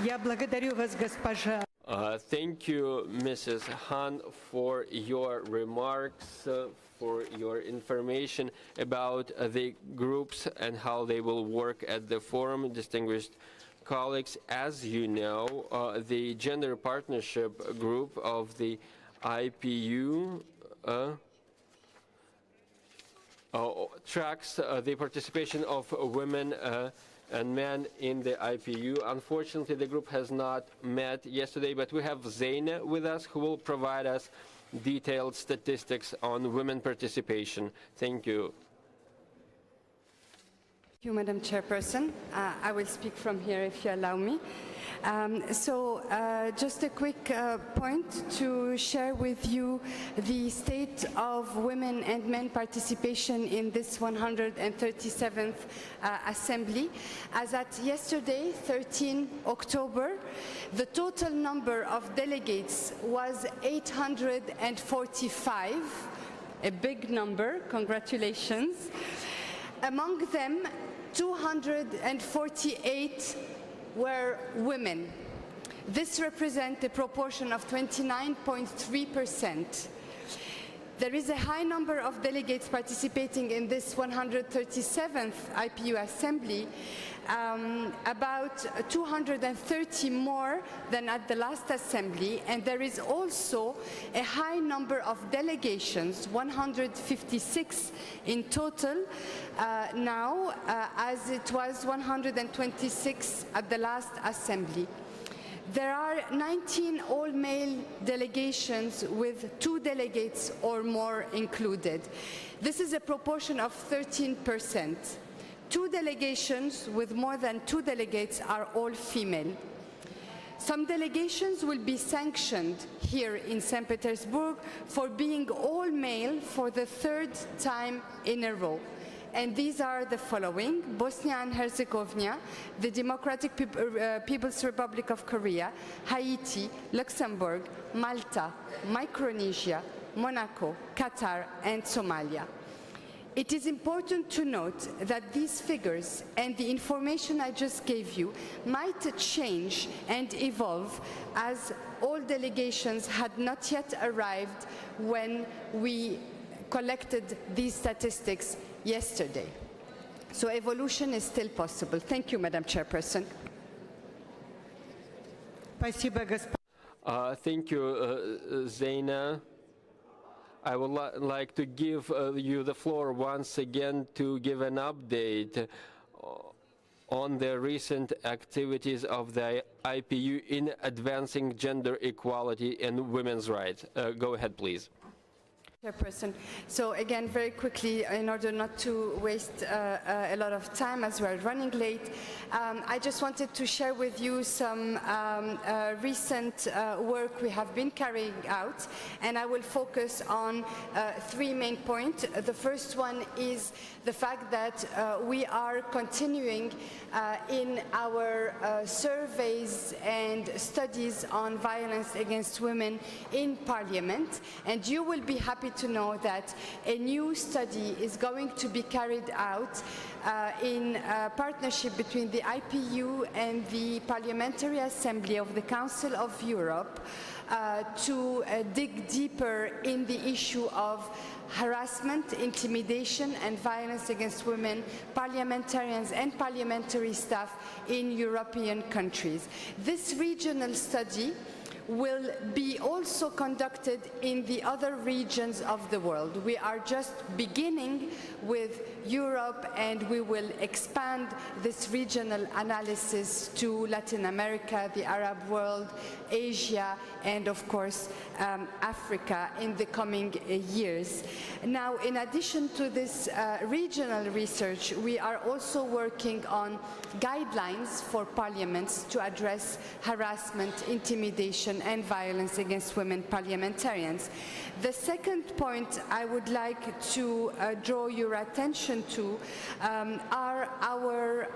Я благодарю вас, госпожа. Thank you, Mrs. Han, for your remarks, for your information about the groups and how they will work at the forum. Distinguished colleagues, as you know, the Gender Partnership Group of the IPU tracks the participation of women and men in the IPU. Unfortunately, the group has not met yesterday, but we have Zeina with us who will provide us detailed statistics on women participation. Thank you. Thank you, Madam Chairperson. I will speak from here if you allow me. Just a quick point to share with you the state of women and men participation in this 137th Assembly. As at yesterday, 13 October, the total number of delegates was 845, a big number, congratulations. Among them, 248 were women. This represents a proportion of 29.3%. There is a high number of delegates participating in this 137th IPU Assembly, about 230 more than at the last Assembly, and there is also a high number of delegations, 156 in total now, as it was 126 at the last Assembly. There are 19 all-male delegations with 2 delegates or more included. This is a proportion of 13%. 2 delegations with more than 2 delegates are all female. Some delegations will be sanctioned here in St. Petersburg for being all male for the 3rd time in a row. And these are the following: Bosnia and Herzegovina, the Democratic People's Republic of Korea, Haiti, Luxembourg, Malta, Micronesia, Monaco, Qatar, and Somalia. It is important to note that these figures and the information I just gave you might change and evolve, as all delegations had not yet arrived when we collected these statistics yesterday. So evolution is still possible. Thank you, Madam Chairperson. Thank you, Zeina. I would like to give you the floor once again to give an update on the recent activities of the IPU in advancing gender equality and women's rights. Go ahead, please. Chairperson. So again, very quickly, in order not to waste a lot of time as we're running late, I just wanted to share with you some recent work we have been carrying out, and I will focus on 3 main points. The first one is the fact that we are continuing in our surveys and studies on violence against women in Parliament, and you will be happy to know that a new study is going to be carried out in partnership between the IPU and the Parliamentary Assembly of the Council of Europe to dig deeper in the issue of harassment, intimidation, and violence against women, parliamentarians and parliamentary staff in European countries. This regional study will be also conducted in the other regions of the world. We are just beginning with Europe, and we will expand this regional analysis to Latin America, the Arab world, Asia, and of course Africa in the coming years. Now, in addition to this regional research, we are also working on guidelines for parliaments to address harassment, intimidation, and violence against women parliamentarians. The second point I would like to draw your attention to are our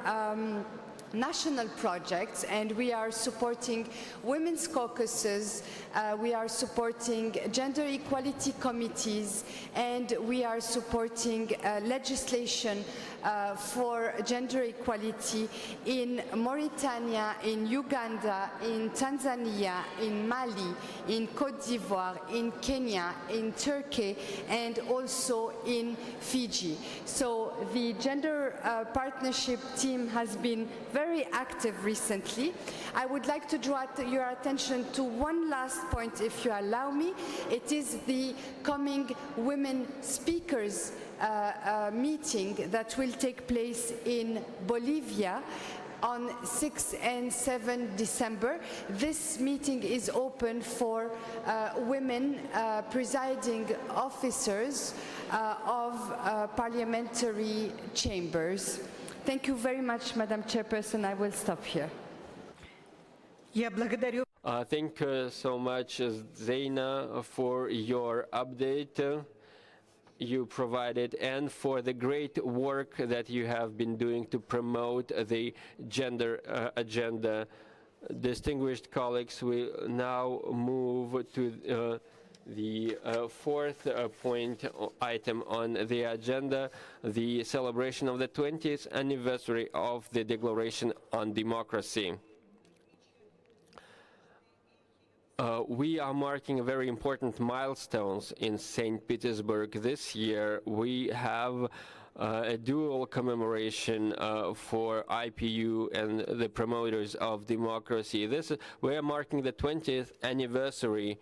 national projects, and we are supporting women's caucuses we are supporting gender equality committees, and we are supporting legislation for gender equality in Mauritania, in Uganda, in Tanzania, in Mali, in Côte d'Ivoire, in Kenya, in Turkey, and also in Fiji. So the gender partnership team has been very active recently. I would like to draw your attention to one last point, if you allow me. It is the coming women speakers meeting that will take place in Bolivia on 6 and 7 December. This meeting is open for women presiding officers of parliamentary chambers. Thank you very much, Madam Chairperson. I will stop here. Thank you so much, Zaina, for your update you provided and for the great work that you have been doing to promote the gender agenda. Distinguished colleagues, we now move to the fourth item on the agenda, the celebration of the 20th anniversary of the Declaration on Democracy. We are marking very important milestones in St. Petersburg this year. We have a dual commemoration for IPU and the promoters of democracy. We are marking the 20th anniversary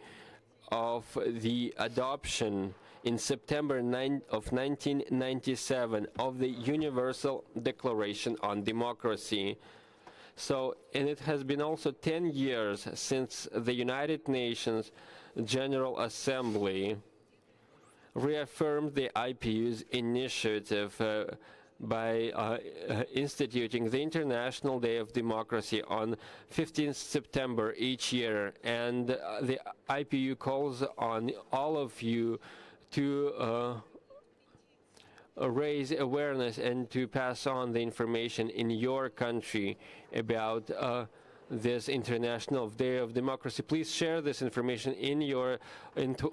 of the adoption in September of 1997 of the Universal Declaration on Democracy. So, and it has been also 10 years since the United Nations General Assembly reaffirmed the IPU's initiative by instituting the International Day of Democracy on 15th September each year. And the IPU calls on all of you to raise awareness and to pass on the information in your country about this International Day of Democracy. Please share this information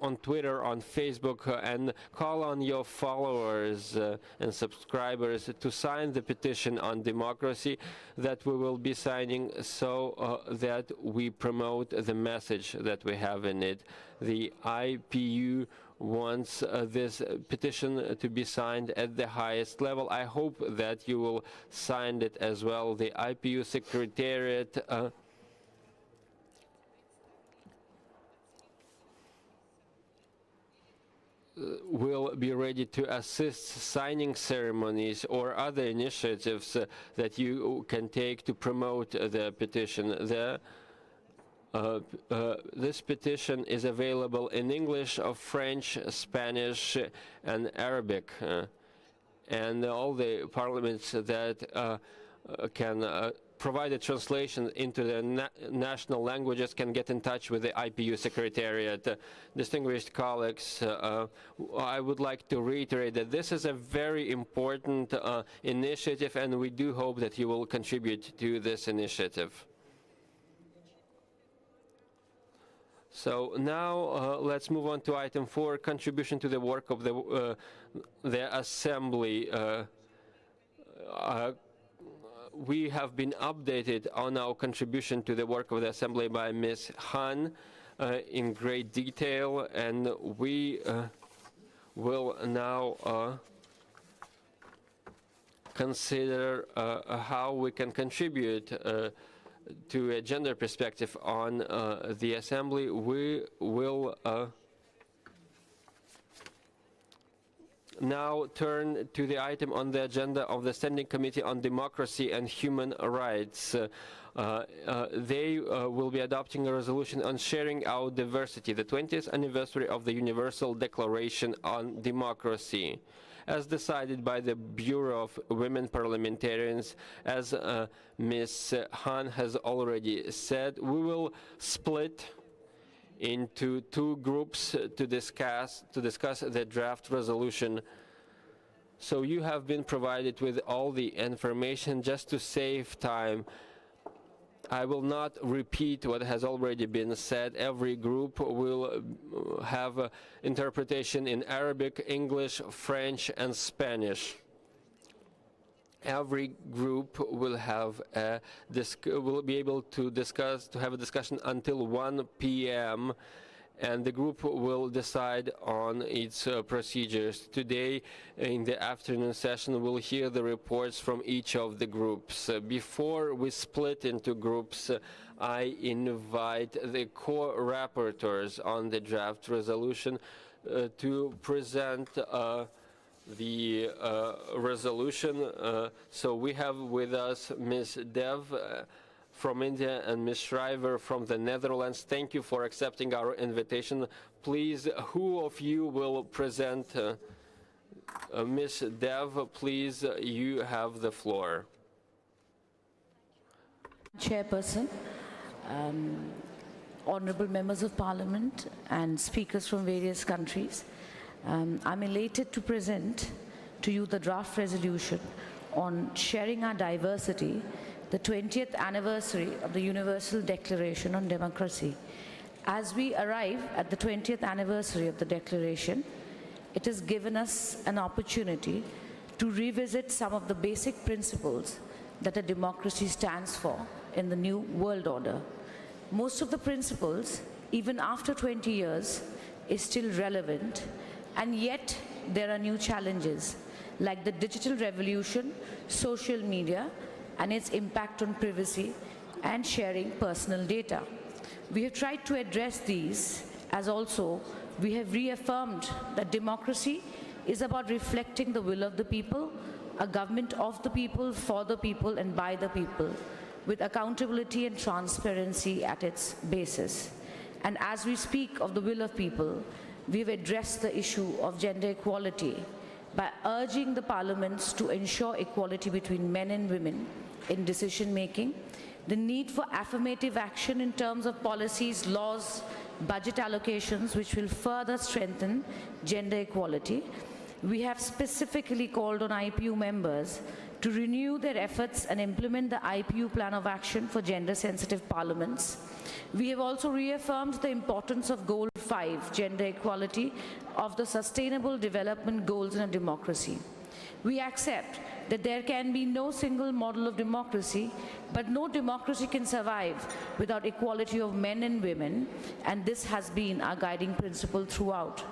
on Twitter, on Facebook, and call on your followers and subscribers to sign the petition on democracy that we will be signing, so that we promote the message that we have in it. The IPU wants this petition to be signed at the highest level. I hope that you will sign it as well. The IPU Secretariat will be ready to assist signing ceremonies or other initiatives that you can take to promote the petition. This petition is available in English, French, Spanish, and Arabic, and all the parliaments that can provide a translation into the national languages can get in touch with the IPU Secretariat. Distinguished colleagues, I would like to reiterate that this is a very important initiative, and we do hope that you will contribute to this initiative. So now let's move on to item 4, contribution to the work of the Assembly. We have been updated on our contribution to the work of the Assembly by Ms. Han in great detail, and we will now consider how we can contribute to a gender perspective on the Assembly. We will now turn to the item on the agenda of the Standing Committee on Democracy and Human Rights. They will be adopting a resolution on sharing our diversity, the 20th anniversary of the Universal Declaration on Democracy. As decided by the Bureau of Women Parliamentarians, as Ms. Han has already said, we will split into 2 groups to discuss the draft resolution. So you have been provided with all the information. Just to save time, I will not repeat what has already been said. Every group will have interpretation in Arabic, English, French, and Spanish. Every group will have will be able to have a discussion until 1 p.m. and the group will decide on its procedures. Today, in the afternoon session, we'll hear the reports from each of the groups. Before we split into groups, I invite the co-rapporteurs on the draft resolution to present the resolution. So we have with us Ms. Dev from India and Ms. Schrijver from the Netherlands. Thank you for accepting our invitation. Please, who of you will present? Ms. Dev, please, you have the floor. Chairperson, honorable members of parliament and speakers from various countries, I'm elated to present to you the draft resolution on sharing our diversity, the 20th anniversary of the Universal Declaration on Democracy. As we arrive at the 20th anniversary of the Declaration, it has given us an opportunity to revisit some of the basic principles that a democracy stands for in the new world order. Most of the principles, even after 20 years, is still relevant, and yet there are new challenges like the digital revolution, social media, and its impact on privacy and sharing personal data. We have tried to address these, as also we have reaffirmed that democracy is about reflecting the will of the people, a government of the people, for the people, and by the people, with accountability and transparency at its basis. And as we speak of the will of people, we've addressed the issue of gender equality by urging the parliaments to ensure equality between men and women in decision-making, the need for affirmative action in terms of policies, laws, budget allocations, which will further strengthen gender equality. We have specifically called on IPU members to renew their efforts and implement the IPU Plan of Action for gender-sensitive parliaments. We have also reaffirmed the importance of Goal 5, gender equality, of the Sustainable Development Goals in a democracy. We accept that there can be no single model of democracy, but no democracy can survive without equality of men and women, and this has been our guiding principle throughout.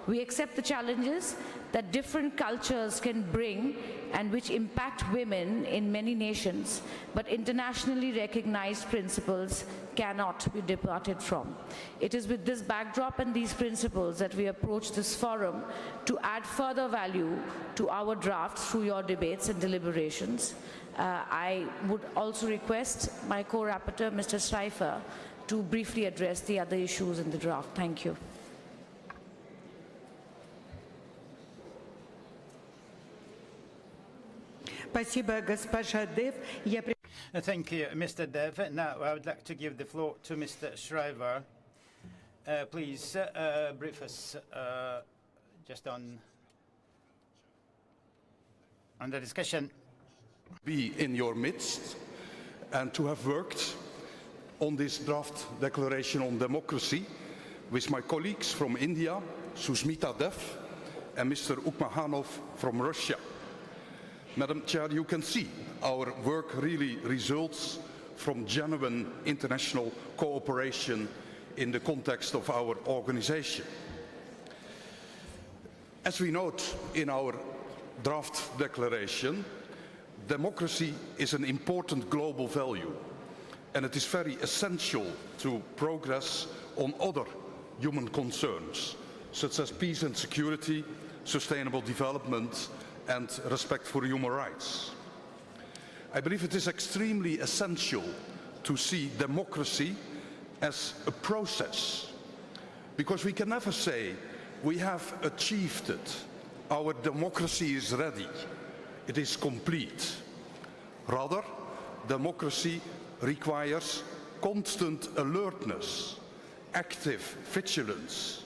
We accept the challenges that different cultures can bring and which impact women in many nations, but internationally recognized principles cannot be departed from. It is with this backdrop and these principles that we approach this forum to add further value to our draft through your debates and deliberations. I would also request my co-rapporteur, Mr. Schrijver, to briefly address the other issues in the draft. Thank you. Thank you, Mr. Dev. Now I would like to give the floor to Mr. Schrijver. Please brief us just on the discussion. Be in your midst and to have worked on this draft declaration on democracy with my colleagues from India, Susmita Dev, and Mr. Ukmahanov from Russia. Madam Chair, you can see our work really results from genuine international cooperation in the context of our organization. As we note in our draft declaration, democracy is an important global value, and it is very essential to progress on other human concerns, such as peace and security, sustainable development, and respect for human rights. I believe it is extremely essential to see democracy as a process, because we can never say we have achieved it, our democracy is ready, it is complete. Rather, democracy requires constant alertness, active vigilance,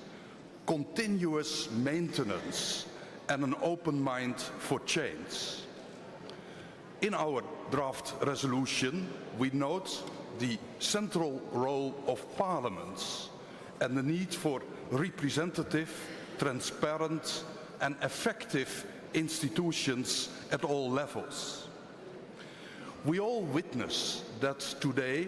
continuous maintenance, and an open mind for change. In our draft resolution, we note the central role of parliaments and the need for representative, transparent and effective institutions at all levels. We all witness that today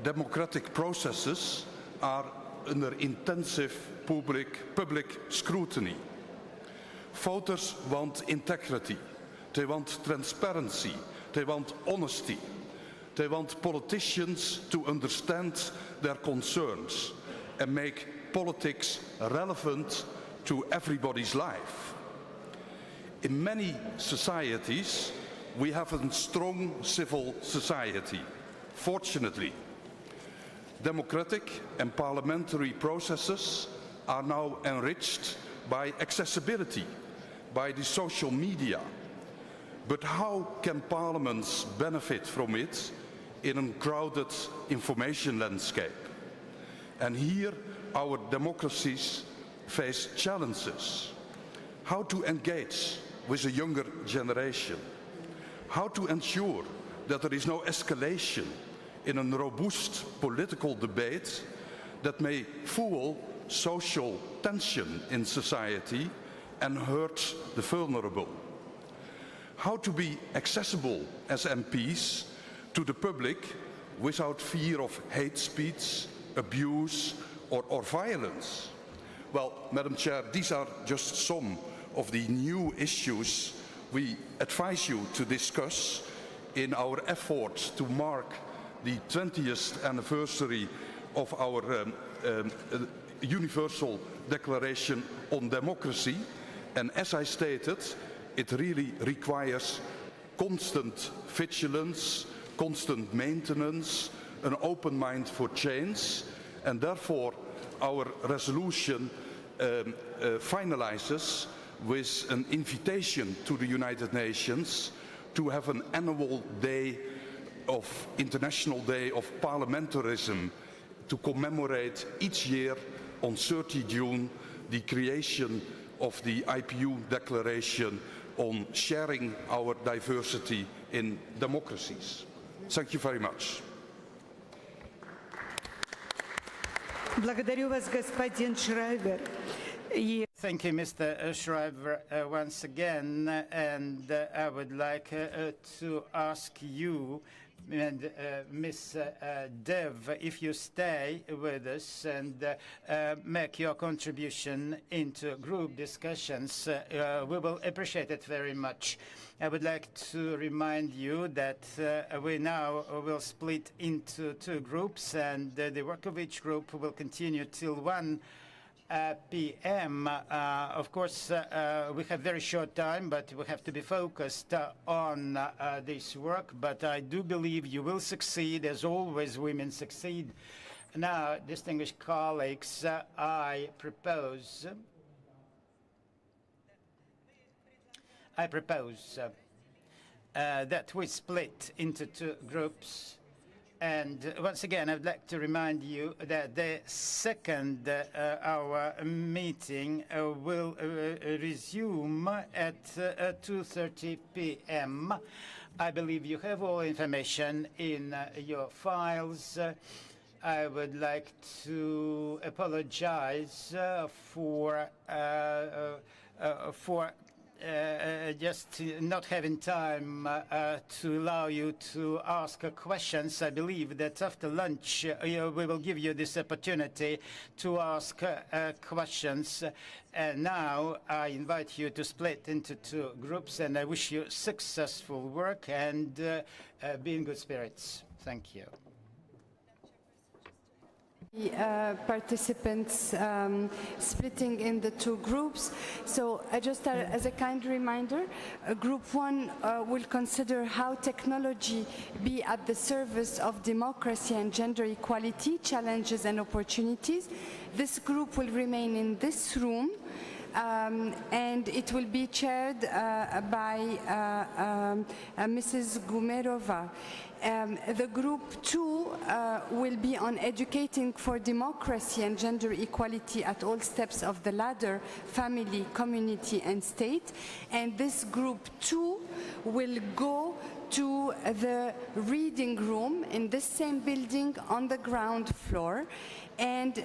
democratic processes are under intensive public scrutiny. Voters want integrity, they want transparency, they want honesty, they want politicians to understand their concerns and make politics relevant to everybody's life. In many societies, we have a strong civil society, fortunately. Democratic and parliamentary processes are now enriched by accessibility, by the social media. But how can parliaments benefit from it in a crowded information landscape? And here our democracies face challenges. How to engage with a younger generation? How to ensure that there is no escalation in a robust political debate that may fuel social tension in society and hurt the vulnerable? How to be accessible as MPs to the public without fear of hate speech, abuse or violence? Well, Madam Chair, these are just some of the new issues we advise you to discuss in our effort to mark the 20th anniversary of our Universal Declaration on Democracy. And as I stated, it really requires constant vigilance, constant maintenance, an open mind for change, and therefore our resolution finalizes with an invitation to the United Nations to have an annual day of International Day of Parliamentarism to commemorate each year on 30 June the creation of the IPU Declaration on sharing our diversity in democracies. Thank you very much. Благодарю вас, господин Шрайбер. Thank you, Mr. Shriver, once again, and I would like to ask you and Ms. Dev, if you stay with us and make your contribution into group discussions, we will appreciate it very much. I would like to remind you that we now will split into two groups, and the work of each group will continue till 1 p.m. Of course, we have very short time, but we have to be focused on this work. But I do believe you will succeed, as always women succeed. Now, distinguished colleagues, I propose that we split into two groups. And once again, I'd like to remind you that the second hour meeting will resume at 2:30 p.m. I believe you have all information in your files. I would like to apologize for just not having time to allow you to ask questions. I believe that after lunch we will give you this opportunity to ask questions. And now I invite you to split into two groups, and I wish you successful work and be in good spirits. Thank you. Participants splitting in the two groups. So just as a kind reminder, Group 1 will consider how technology be at the service of democracy and gender equality, challenges and opportunities. This group will remain in this room. And it will be chaired by Mrs. Gumerova. The Group 2 will be on educating for democracy and gender equality at all steps of the ladder, family, community and state. And this Group 2 will go to the reading room in this same building on the ground floor, and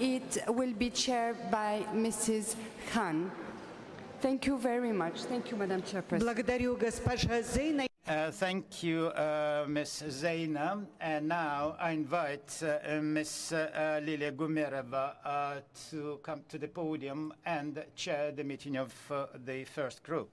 it will be chaired by Mrs. Khan. Thank you very much. Thank you, Madam Chairperson. Благодарю, госпожа Зейна. Thank you, Ms. Zeina. And now I invite Ms. Lilia Gumereva to come to the podium and chair the meeting of the first group.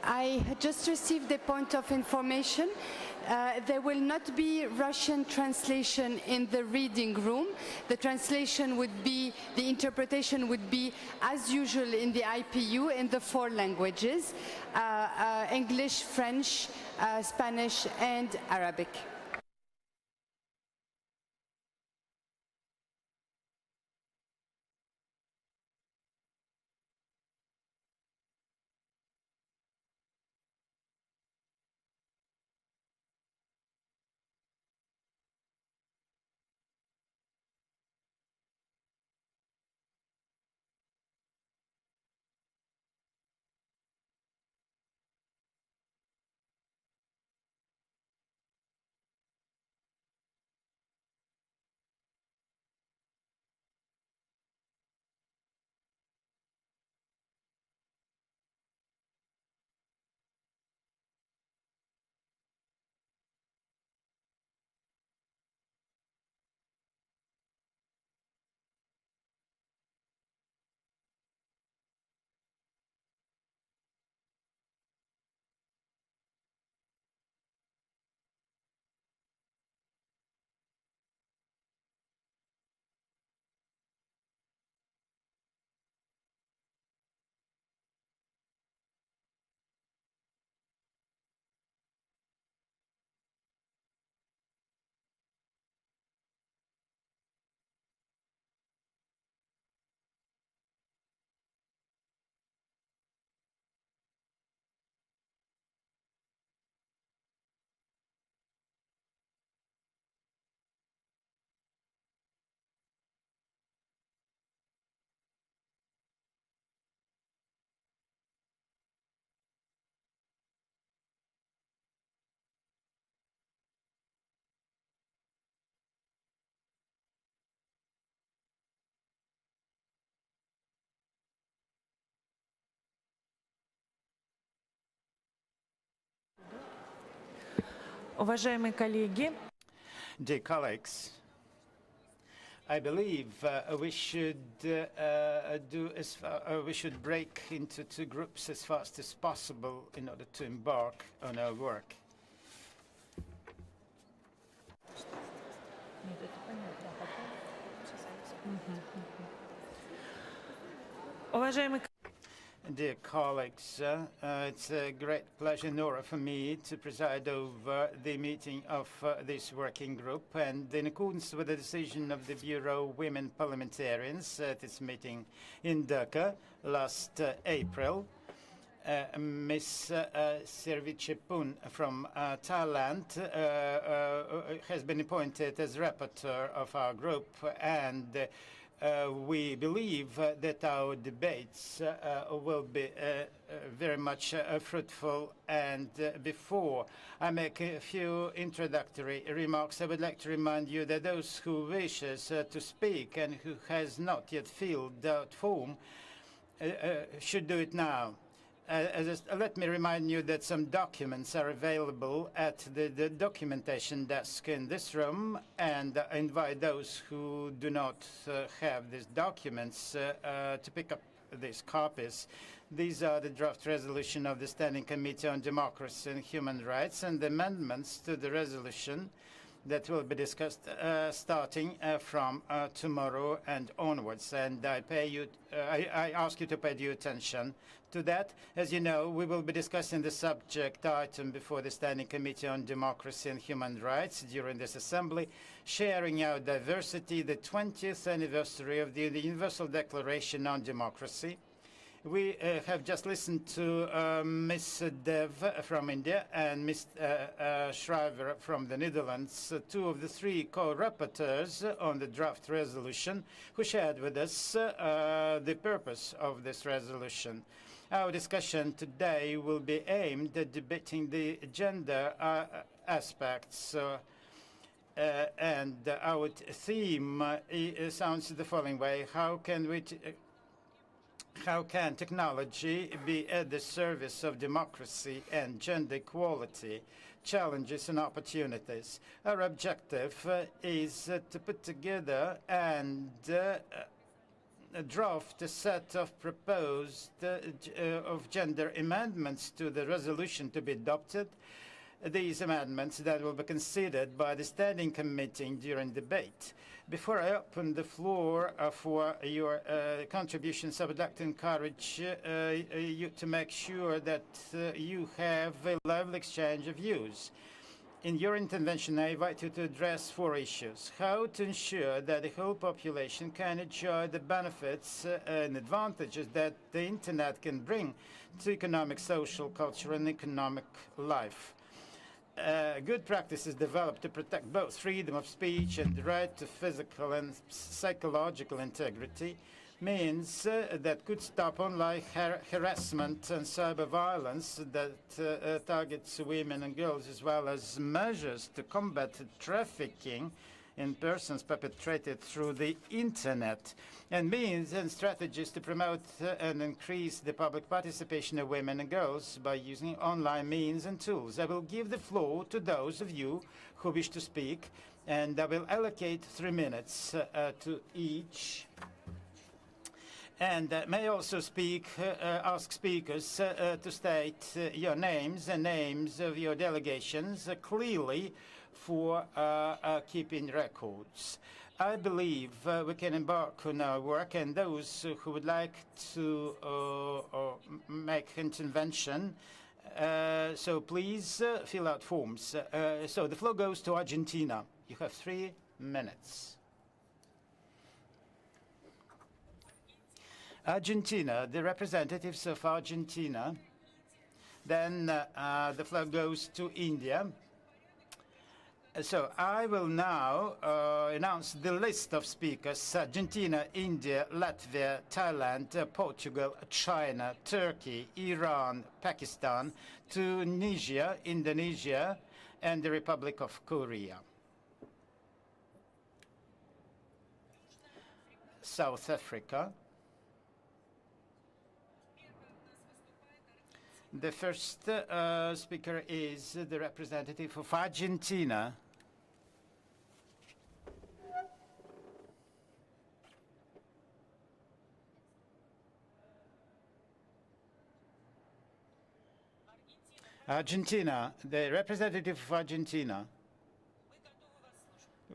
I had just received a point of information. There will not be Russian translation in the reading room. The translation would be, the interpretation would be as usual in the IPU in the 4 languages, English, French, Spanish and Arabic. Уважаемые коллеги, Dear colleagues, I believe we should we should break into 2 groups as fast as possible in order to embark on our work. Уважаемые Dear colleagues, it's a great pleasure and honor for me to preside over the meeting of this working group, and in accordance with the decision of the Bureau of Women Parliamentarians at its meeting in Dhaka last April, Ms. Servichepun from Thailand has been appointed as rapporteur of our group, and we believe that our debates will be very much fruitful. And before I make a few introductory remarks, I would like to remind you that those who wishes to speak and who has not yet filled out form should do it now. Let me remind you that some documents are available at the documentation desk in this room, and I invite those who do not have these documents to pick up these copies. These are the draft resolution of the Standing Committee on Democracy and Human Rights and the amendments to the resolution that will be discussed starting from tomorrow and onwards. And I ask you to pay due attention to that. As you know, we will be discussing the subject item before the Standing Committee on Democracy and Human Rights during this assembly, sharing our diversity, the 20th anniversary of the Universal Declaration on Democracy. We have just listened to Ms. Dev from India and Ms. Schrijver from the Netherlands, two of the three co-rapporteurs on the draft resolution, who shared with us the purpose of this resolution. Our discussion today will be aimed at debating the gender aspects, and our theme sounds the following way: how can technology be at the service of democracy and gender equality, challenges and opportunities? Our objective is to put together and draft a set of proposed of gender amendments to the resolution to be adopted. These amendments that will be considered by the Standing Committee during debate. Before I open the floor for your contributions, I would like to encourage you to make sure that you have a lively exchange of views. In your intervention, I invite you to address 4 issues: how to ensure that the whole population can enjoy the benefits and advantages that the Internet can bring to economic, social, cultural, and economic life. Good practices developed to protect both freedom of speech and the right to physical and psychological integrity means that could stop online harassment and cyber violence that targets women and girls, as well as measures to combat trafficking in persons perpetrated through the Internet, and means and strategies to promote and increase the public participation of women and girls by using online means and tools. I will give the floor to those of you who wish to speak, and I will allocate 3 minutes to each. And may also ask speakers to state your names and names of your delegations clearly for keeping records. I believe we can embark on our work, and those who would like to make intervention, so please fill out forms. So the floor goes to Argentina. You have 3 minutes. Argentina, the representatives of Argentina. Then the floor goes to India. So I will now announce the list of speakers: Argentina, India, Latvia, Thailand, Portugal, China, Turkey, Iran, Pakistan, Tunisia, Indonesia, and the Republic of Korea. South Africa. The first speaker is the representative of Argentina. Argentina, the representative of Argentina.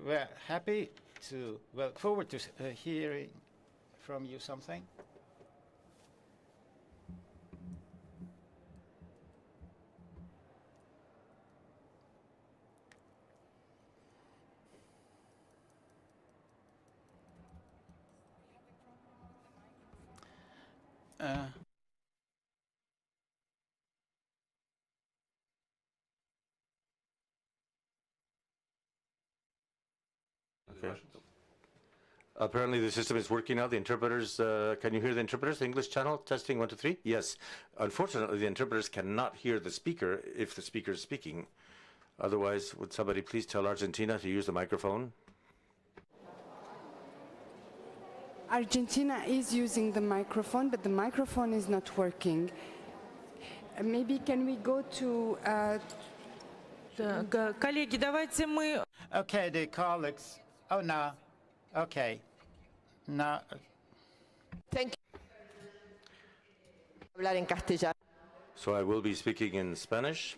We're happy to, well, forward to hearing from you something. Okay. Apparently the system is working now. The interpreters, can you hear the interpreters? The English channel, testing 1, 2, 3? Yes. Unfortunately, the interpreters cannot hear the speaker if the speaker is speaking. Otherwise, would somebody please tell Argentina to use the microphone? Argentina is using the microphone, but the microphone is not working. Maybe can we go to... Коллеги, давайте мы... Okay, the colleagues. Oh, no. Okay. No. Thank you. Hablar en castellano. So I will be speaking in Spanish.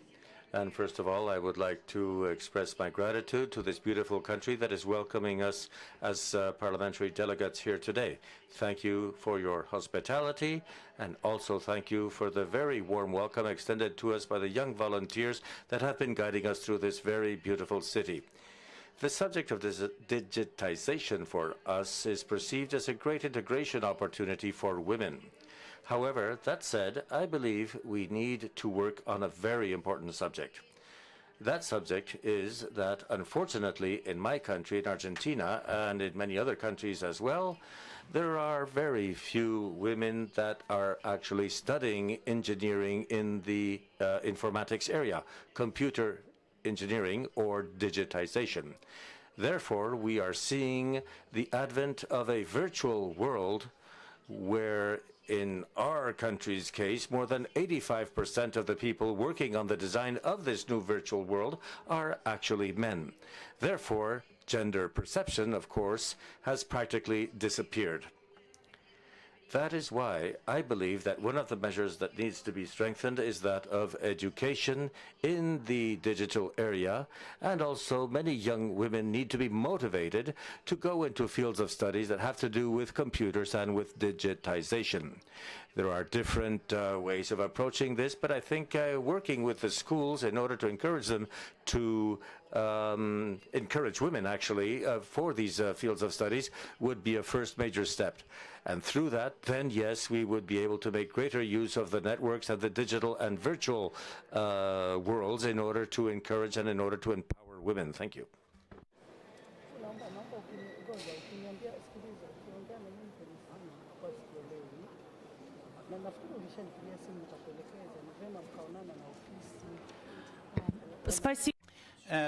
And first of all, I would like to express my gratitude to this beautiful country that is welcoming us as parliamentary delegates here today. Thank you for your hospitality, and also thank you for the very warm welcome extended to us by the young volunteers that have been guiding us through this very beautiful city. The subject of digitization for us is perceived as a great integration opportunity for women. However, that said, I believe we need to work on a very important subject. That subject is that, unfortunately, in my country, in Argentina, and in many other countries as well, there are very few women that are actually studying engineering in the informatics area, computer engineering or digitization. Therefore, we are seeing the advent of a virtual world where, in our country's case, more than 85% of the people working on the design of this new virtual world are actually men. Therefore, gender perception, of course, has practically disappeared. That is why I believe that one of the measures that needs to be strengthened is that of education in the digital area, and also many young women need to be motivated to go into fields of studies that have to do with computers and with digitization. There are different ways of approaching this, but I think working with the schools in order to encourage them to encourage women, actually, for these fields of studies would be a first major step. And through that, then, yes, we would be able to make greater use of the networks and the digital and virtual worlds in order to encourage and in order to empower women. Thank you.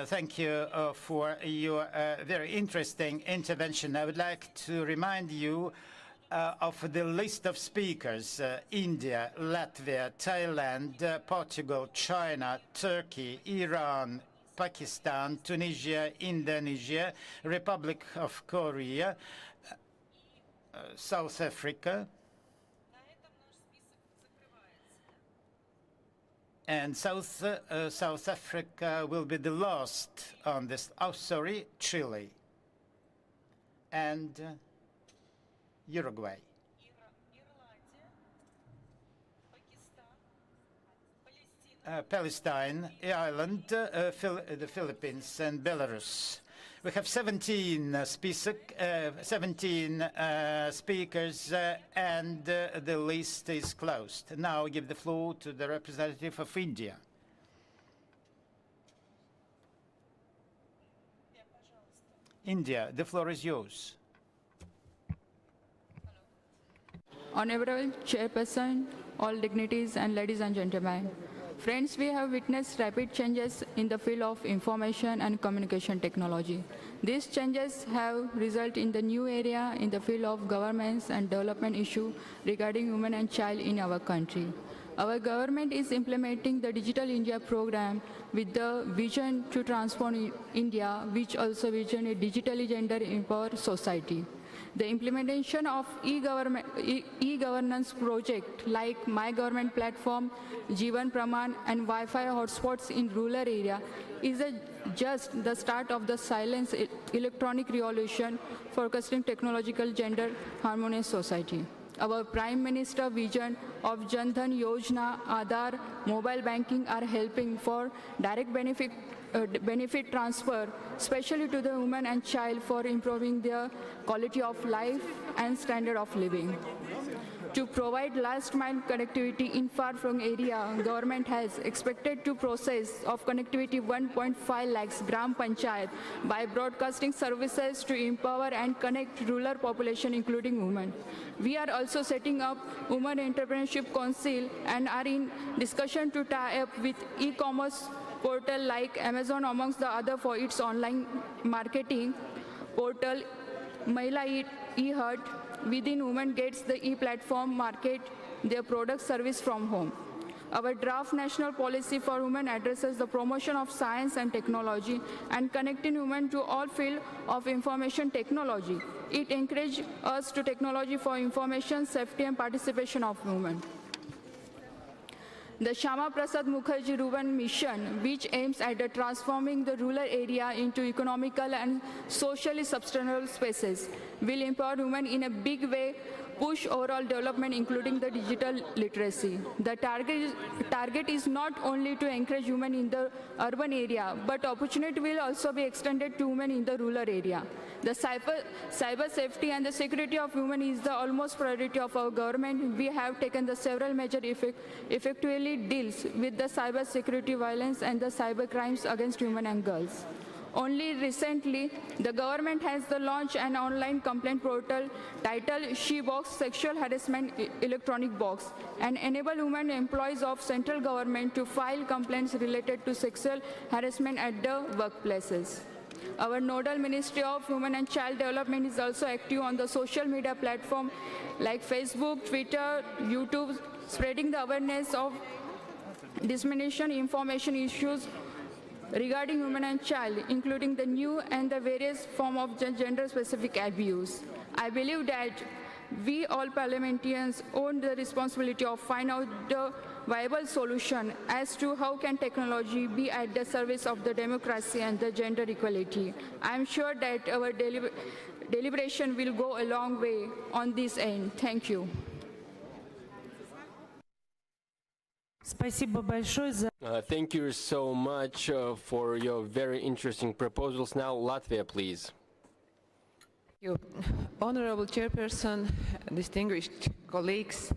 Thank you for your very interesting intervention. I would like to remind you of the list of speakers: India, Latvia, Thailand, Portugal, China, Turkey, Iran, Pakistan, Tunisia, Indonesia, Republic of Korea, South Africa, and South Africa will be the last on this. Oh, sorry, Chile and Uruguay. Palestine, Ireland, the Philippines, and Belarus. We have 17 speakers, and the list is closed. Now I give the floor to the representative of India. India, the floor is yours. Honorable Chairperson, all dignitaries, and ladies and gentlemen. Friends, we have witnessed rapid changes in the field of information and communication technology. These changes have resulted in the new area in the field of governance and development issue regarding women and child in our country. Our government is implementing the Digital India program with the vision to transform India, which also vision a digitally gender-empowered society. The implementation of e-governance project like My Government Platform, Jeevan Praman, and Wi-Fi hotspots in rural area is a just the start of the silent electronic revolution focusing technological gender harmonious society. Our Prime Minister vision of Jan Dhan Yojana, Aadhaar, mobile banking are helping for direct benefit transfer, especially to the women and child for improving their quality of life and standard of living. To provide last mile connectivity in far-flung area, government has expected to process of connectivity 1.5 lakhs gram panchayat by broadcasting services to empower and connect rural population including women. We are also setting up Women Entrepreneurship Council and are in discussion to tie up with e-commerce portal like Amazon amongst the other for its online marketing portal Mahila e-Hut. Within women gets the e-platform market their product service from home. Our draft national policy for women addresses the promotion of science and technology and connecting women to all fields of information technology. It encourages us to technology for information, safety and participation of women. The Shama Prasad Mukherjee Rural Mission, which aims at transforming the rural area into economical and socially sustainable spaces, will empower women in a big way, push overall development including the digital literacy. The target is not only to encourage women in the urban area, but opportunity will also be extended to women in the rural area. The cyber safety and the security of women is the almost priority of our government. We have taken the several measures effectively deals with the cyber security violence and the cyber crimes against women and girls. Only recently, the government has launched an online complaint portal titled She-Box Sexual Harassment Electronic Box and enable women employees of central government to file complaints related to sexual harassment at the workplaces. Our nodal Ministry of Women and Child Development is also active on the social media platform like Facebook, Twitter, YouTube, spreading the awareness of dissemination information issues regarding women and child, including the new and the various forms of gender-specific abuse. I believe that we all parliamentarians own the responsibility of finding out the viable solution as to how can technology be at the service of the democracy and the gender equality. I am sure that our deliberation will go a long way on this end. Thank you. Thank you so much for your very interesting proposals. Now, Latvia, please. Thank you. Honorable Chairperson, distinguished colleagues,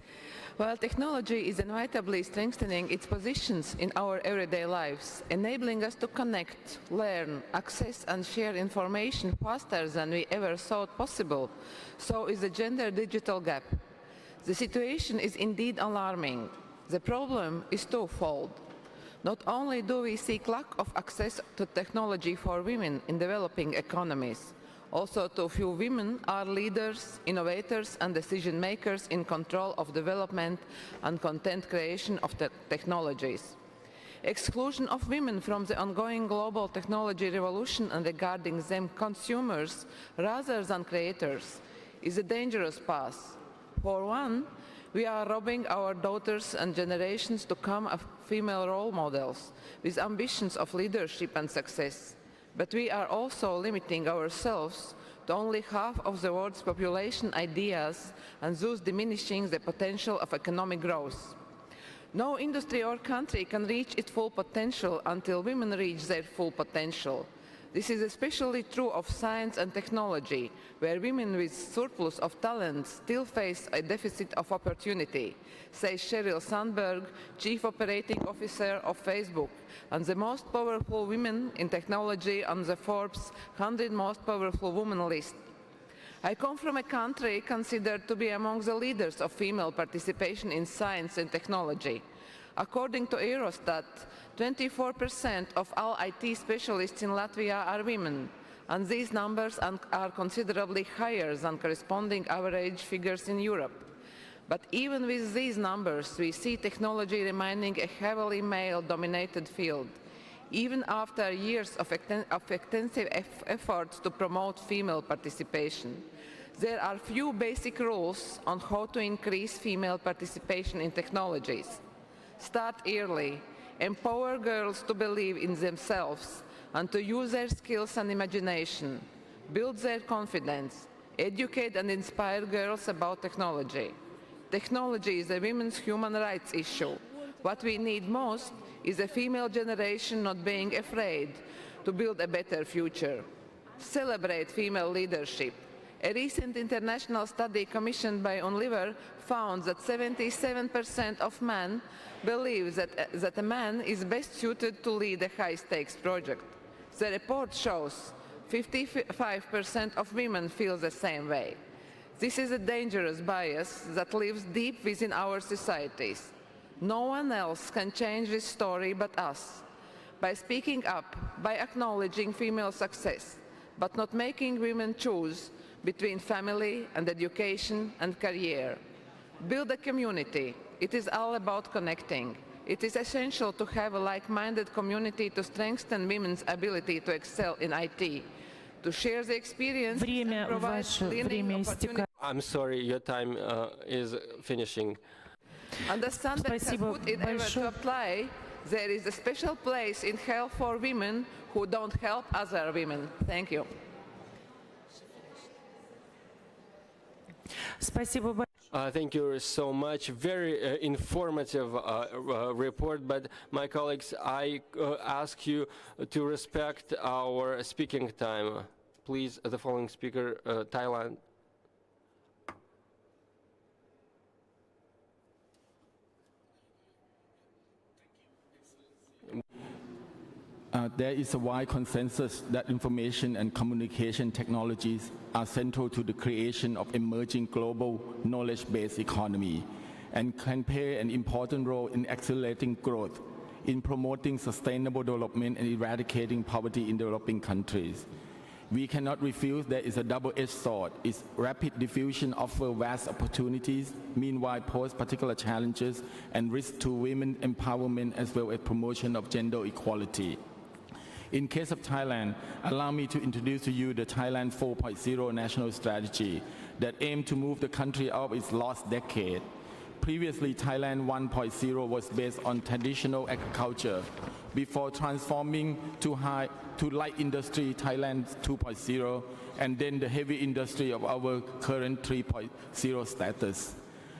while technology is inevitably strengthening its positions in our everyday lives, enabling us to connect, learn, access and share information faster than we ever thought possible, so is the gender digital gap. The situation is indeed alarming. The problem is twofold. Not only do we see lack of access to technology for women in developing economies, also too few women are leaders, innovators and decision makers in control of development and content creation of the technologies. Exclusion of women from the ongoing global technology revolution and regarding them consumers rather than creators is a dangerous path. For one, we are robbing our daughters and generations to become female role models with ambitions of leadership and success. But we are also limiting ourselves to only half of the world's population ideas and thus diminishing the potential of economic growth. No industry or country can reach its full potential until women reach their full potential. This is especially true of science and technology, where women with surplus of talent still face a deficit of opportunity, says Sheryl Sandberg, Chief Operating Officer of Facebook, and the most powerful women in technology on the Forbes 100 Most Powerful Women list. I come from a country considered to be among the leaders of female participation in science and technology. According to Eurostat, 24% of all IT specialists in Latvia are women, and these numbers are considerably higher than corresponding average figures in Europe. But even with these numbers, we see technology remaining a heavily male-dominated field, even after years of extensive efforts to promote female participation. There are few basic rules on how to increase female participation in technologies. Start early, empower girls to believe in themselves, and to use their skills and imagination, build their confidence, educate and inspire girls about technology. Technology is a women's human rights issue. What we need most is a female generation not being afraid to build a better future. Celebrate female leadership. A recent international study commissioned by Unilever found that 77% of men believe that a man is best suited to lead a high-stakes project. The report shows 55% of women feel the same way. This is a dangerous bias that lives deep within our societies. No one else can change this story but us. By speaking up, by acknowledging female success, but not making women choose between family and education and career. Build a community. It is all about connecting. It is essential to have a like-minded community to strengthen women's ability to excel in IT, to share the experience and provide learning opportunities. I'm sorry, your time is finishing. And the standards have put it ever to apply. There is a special place in hell for women who don't help other women. Thank you. Thank you so much. Very informative report, but my colleagues, I ask you to respect our speaking time. Please, the following speaker, Thailand. There is a wide consensus that information and communication technologies are central to the creation of emerging global knowledge-based economy and can play an important role in accelerating growth, in promoting sustainable development and eradicating poverty in developing countries. We cannot refuse there is a double-edged sword. Its rapid diffusion offers vast opportunities, meanwhile pose particular challenges and risks to women's empowerment as well as promotion of gender equality. In case of Thailand, allow me to introduce to you the Thailand 4.0 national strategy that aimed to move the country out of its lost decade. Previously, Thailand 1.0 was based on traditional agriculture. Before transforming to light industry, Thailand 2.0, and then the heavy industry of our current 3.0 status.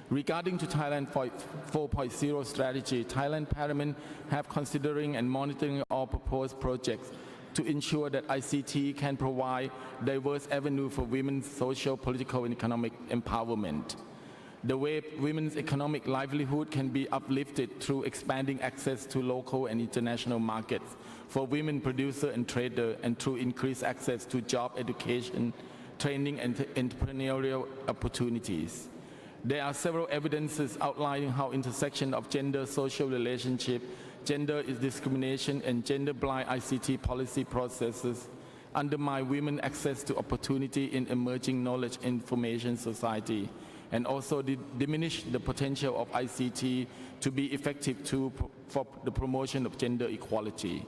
Regarding to Thailand 4.0 strategy, Thailand Parliament have considering and monitoring all proposed projects to ensure that ICT can provide diverse avenue for women's social, political, and economic empowerment. The way women's economic livelihood can be uplifted through expanding access to local and international markets for women producer and trader, and through increased access to job, education, training, and entrepreneurial opportunities. There are several evidences outlining how intersection of gender, social relationship, gender discrimination, and gender-blind ICT policy processes undermine women's access to opportunity in emerging knowledge information society, and also diminish the potential of ICT to be effective tool for the promotion of gender equality.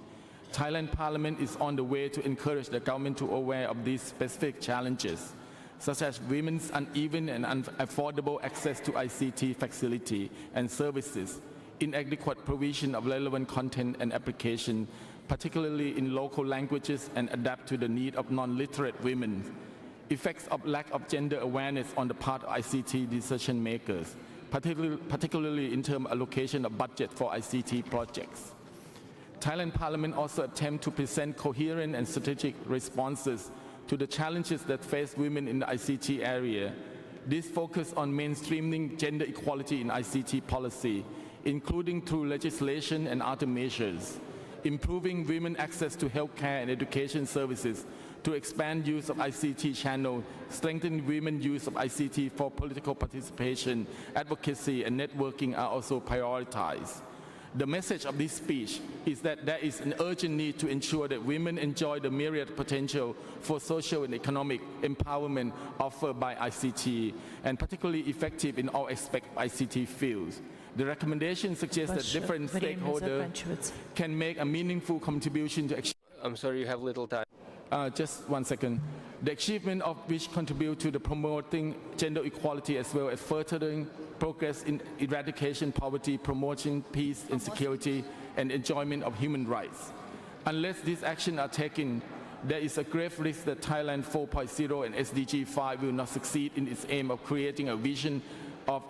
Thailand Parliament is on the way to encourage the government to aware of these specific challenges, such as women's uneven and unaffordable access to ICT facility and services, inadequate provision of relevant content and application, particularly in local languages, and adapt to the need of non-literate women, effects of lack of gender awareness on the part of ICT decision makers, particularly in terms of allocation of budget for ICT projects. Thailand Parliament also attempts to present coherent and strategic responses to the challenges that face women in the ICT area. This focus on mainstreaming gender equality in ICT policy, including through legislation and other measures, improving women access to healthcare and education services, to expand use of ICT channels, strengthen women's use of ICT for political participation, advocacy, and networking are also prioritized. The message of this speech is that there is an urgent need to ensure that women enjoy the myriad potential for social and economic empowerment offered by ICT, and particularly effective in all aspects of ICT fields. The recommendation suggests that different stakeholders can make a meaningful contribution to... I'm sorry, you have little time. Just 1 second. The achievement of which contribute to the promoting gender equality as well as furthering progress in eradication poverty, promoting peace and security, and enjoyment of human rights. Unless these actions are taken, there is a grave risk that Thailand 4.0 and SDG 5 will not succeed in its aim of creating a vision of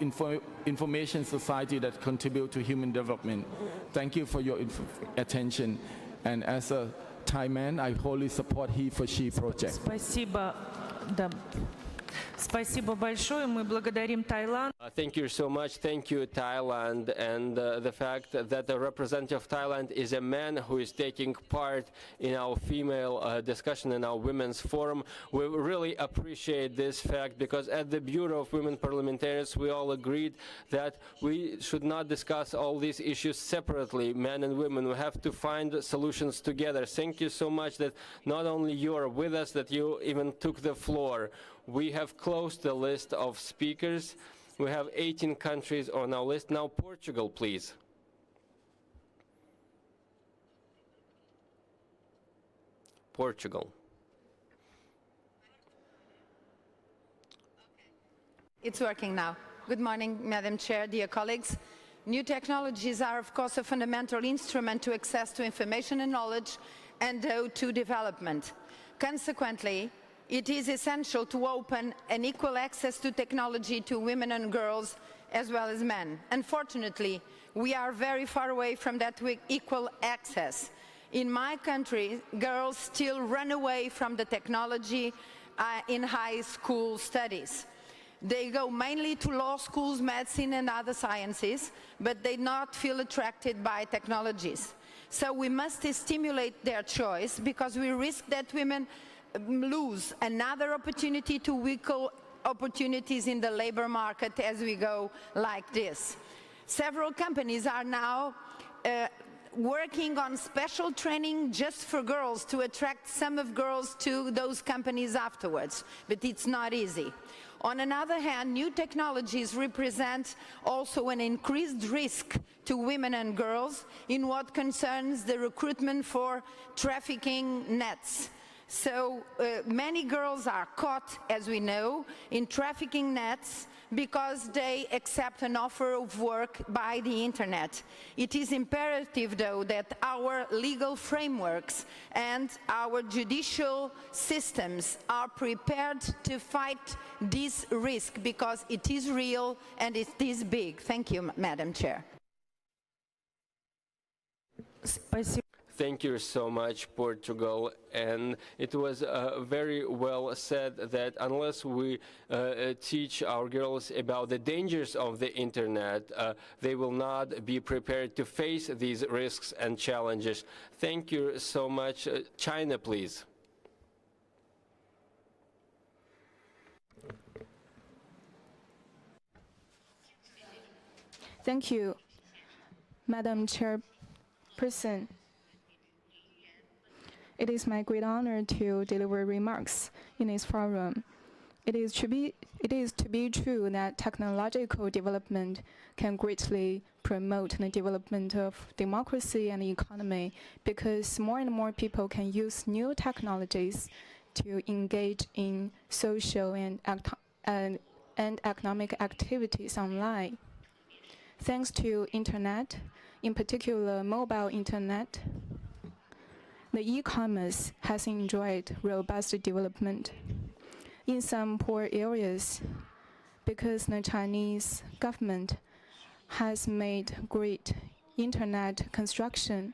information society that contribute to human development. Thank you for your attention. And as a Thai man, I wholly support He for She project. Спасибо. Да. Спасибо большое. Мы благодарим Таиланд. Thank you so much. Thank you, Thailand. And the fact that the representative of Thailand is a man who is taking part in our female discussion in our women's forum. We really appreciate this fact because at the Bureau of Women Parliamentarians, we all agreed that we should not discuss all these issues separately, men and women. We have to find solutions together. Thank you so much that not only you are with us, that you even took the floor. We have closed the list of speakers. We have 18 countries on our list. Now Portugal, please. Portugal. It's working now. Good morning, Madam Chair, dear colleagues. New technologies are, of course, a fundamental instrument to access to information and knowledge and to development. Consequently, it is essential to open an equal access to technology to women and girls as well as men. Unfortunately, we are very far away from that equal access. In my country, girls still run away from the technology in high school studies. They go mainly to law schools, medicine and other sciences, but they not feel attracted by technologies. So we must stimulate their choice because we risk that women lose another opportunity to equal opportunities in the labor market as we go like this. Several companies are now working on special training just for girls to attract some of girls to those companies afterwards, but it's not easy. On another hand, new technologies represent also an increased risk to women and girls in what concerns the recruitment for trafficking nets. So many girls are caught, as we know, in trafficking nets because they accept an offer of work by the internet. It is imperative, though, that our legal frameworks and our judicial systems are prepared to fight this risk because it is real and it is big. Thank you, Madam Chair. Thank you so much, Portugal. And it was very well said that unless we teach our girls about the dangers of the internet, they will not be prepared to face these risks and challenges. Thank you so much. China, please. Thank you, Madam Chairperson. It is my great honor to deliver remarks in this forum. It is to be true that technological development can greatly promote the development of democracy and economy because more and more people can use new technologies to engage in social and economic activities online. Thanks to internet, in particular mobile internet, the e-commerce has enjoyed robust development. In some poor areas, because the Chinese government has made great internet construction,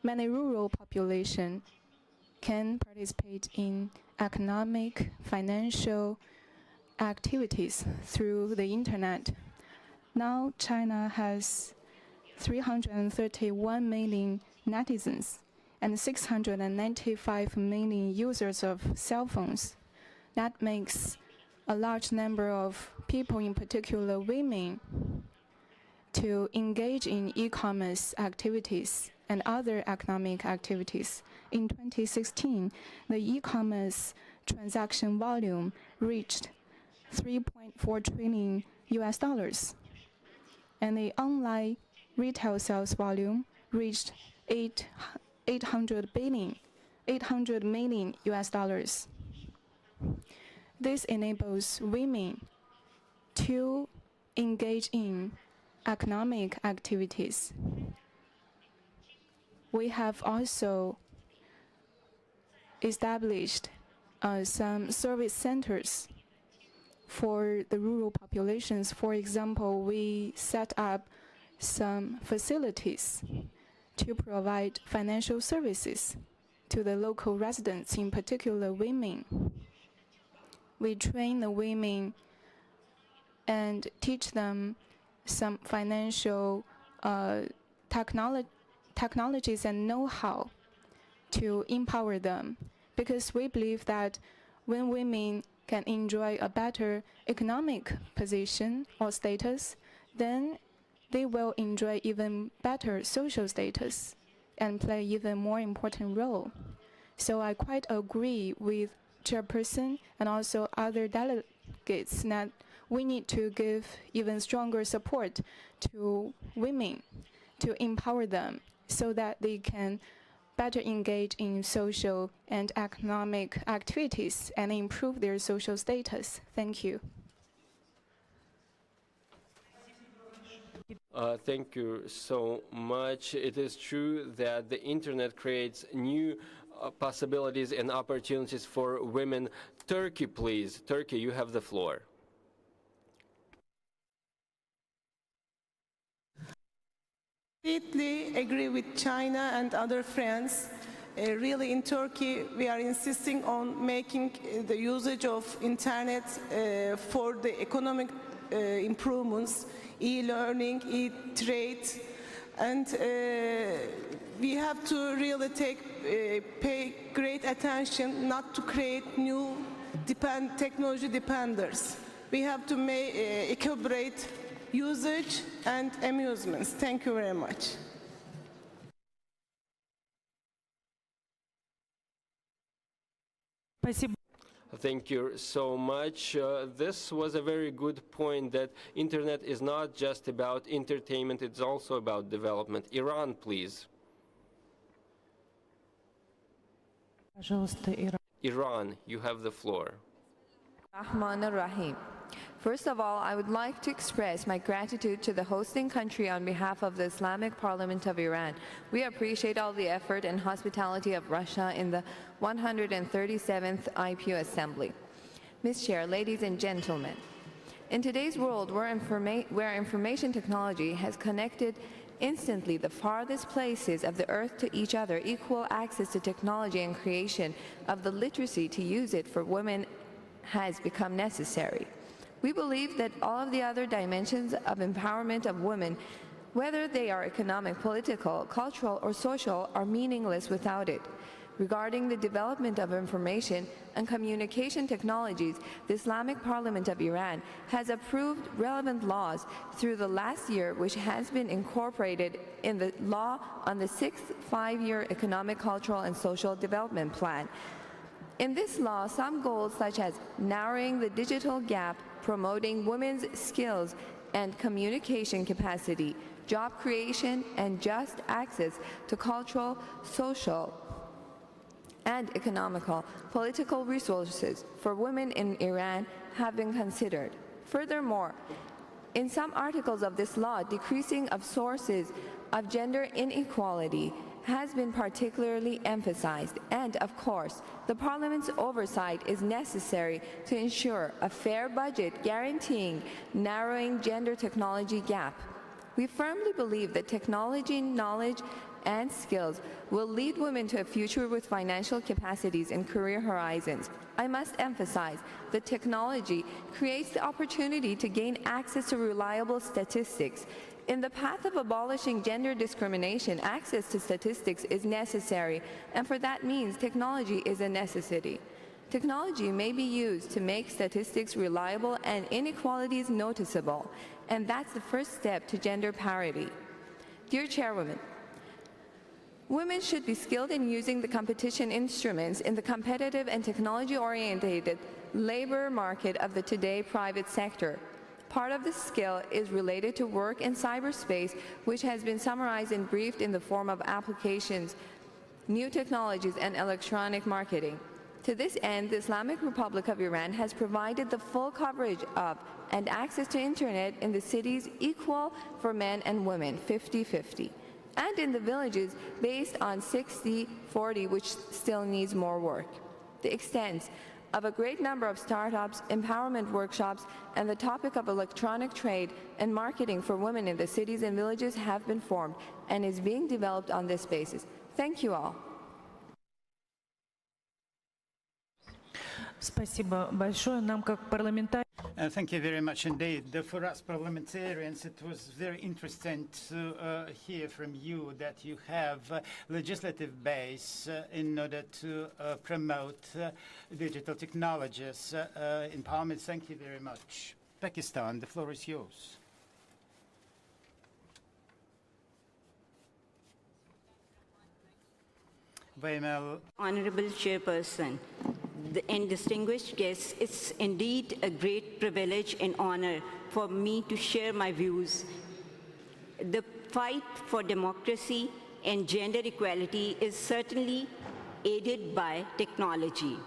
many rural population can participate in economic, financial activities through the internet. Now China has 331 million netizens and 695 million users of cell phones. That makes a large number of people, in particular women, to engage in e-commerce activities and other economic activities. In 2016, the e-commerce transaction volume reached $3.4 trillion, and the online retail sales volume reached $800 million. This enables women to engage in economic activities. we have also established some service centers for the rural populations. For example, we set up some facilities to provide financial services to the local residents, in particular women. We train the women and teach them some financial technologies and know-how to empower them, because we believe that when women can enjoy a better economic position or status, then they will enjoy even better social status and play even more important role. So I quite agree with Chairperson and also other delegates that we need to give even stronger support to women to empower them so that they can better engage in social and economic activities and improve their social status. Thank you. Thank you so much. It is true that the internet creates new possibilities and opportunities for women. Turkey, please. Turkey, you have the floor. Completely agree with China and other friends. Really, in Turkey, we are insisting on making the usage of internet for the economic improvements, e-learning, e-trade, and we have to really pay great attention not to create new technology dependers. We have to equilibrate usage and amusements. Thank you very much. Thank you so much. This was a very good point, that internet is not just about entertainment, it's also about development. Iran, please. Iran, you have the floor. Rahman ar-Rahim. First of all, I would like to express my gratitude to the hosting country on behalf of the Islamic Parliament of Iran. We appreciate all the effort and hospitality of Russia in the 137th IPU Assembly. Ms. Chair, ladies and gentlemen, in today's world where information technology has connected instantly the farthest places of the earth to each other, equal access to technology and creation of the literacy to use it for women has become necessary. We believe that all of the other dimensions of empowerment of women, whether they are economic, political, cultural, or social, are meaningless without it. Regarding the development of information and communication technologies, the Islamic Parliament of Iran has approved relevant laws through the last year, which has been incorporated in the law on the 6th five-year Economic, Cultural, and Social Development Plan. In this law, some goals such as narrowing the digital gap, promoting women's skills and communication capacity, job creation, and just access to cultural, social, and economical, political resources for women in Iran have been considered. Furthermore, in some articles of this law, decreasing of sources of gender inequality has been particularly emphasized, and of course, the Parliament's oversight is necessary to ensure a fair budget guaranteeing narrowing gender technology gap. We firmly believe that technology, knowledge, and skills will lead women to a future with financial capacities and career horizons. I must emphasize that technology creates the opportunity to gain access to reliable statistics. In the path of abolishing gender discrimination, access to statistics is necessary, and for that means, technology is a necessity. Technology may be used to make statistics reliable and inequalities noticeable, and that's the first step to gender parity. Dear Chairwoman, women should be skilled in using the competition instruments in the competitive and technology-oriented labor market of the today private sector. Part of this skill is related to work in cyberspace, which has been summarized and briefed in the form of applications, new technologies, and electronic marketing. To this end, the Islamic Republic of Iran has provided the full coverage of and access to internet in the cities equal for men and women, 50-50. and in the villages based on 60-40, which still needs more work. The extent of a great number of startups, empowerment workshops, and the topic of electronic trade and marketing for women in the cities and villages have been formed and is being developed on this basis. Thank you all. Спасибо большое. Нам как парламентариям. Thank you very much indeed. For us parliamentarians, it was very interesting to hear from you that you have a legislative base in order to promote digital technologies in Parliament. Thank you very much. Pakistan, the floor is yours. Honorable Chairperson and distinguished guests, it's indeed a great privilege and honor for me to share my views. The fight for democracy and gender equality is certainly aided by technology.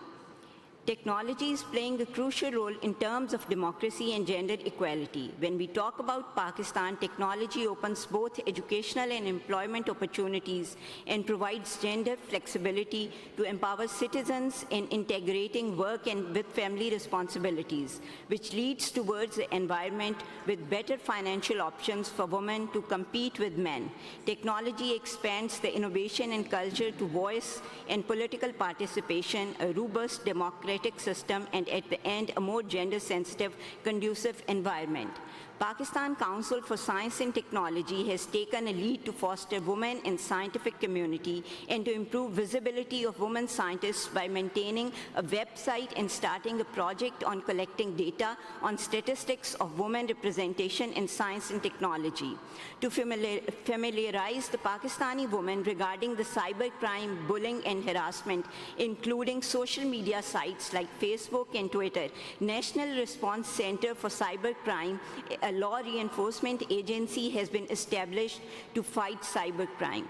Technology is playing a crucial role in terms of democracy and gender equality. When we talk about Pakistan, technology opens both educational and employment opportunities and provides gender flexibility to empower citizens in integrating work and with family responsibilities, which leads towards an environment with better financial options for women to compete with men. Technology expands the innovation and culture to voice and political participation, a robust democratic system, and at the end, a more gender-sensitive, conducive environment. Pakistan Council for Science and Technology has taken a lead to foster women in scientific community and to improve visibility of women scientists by maintaining a website and starting a project on collecting data on statistics of women representation in science and technology. To familiarize the Pakistani women regarding the cybercrime, bullying and harassment, including social media sites like Facebook and Twitter, National Response Center for Cybercrime, a law reinforcement agency, has been established to fight cybercrime.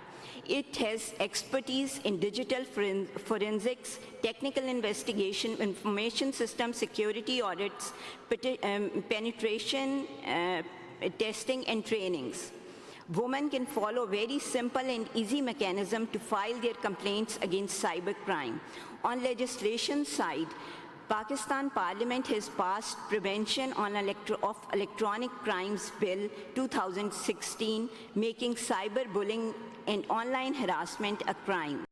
It has expertise in digital forensics, technical investigation, information system security audits, penetration testing and trainings. Women can follow very simple and easy mechanism to file their complaints against cybercrime. On legislation side, Pakistan Parliament has passed Prevention of Electronic Crimes Bill 2016, making cyberbullying and online harassment a crime.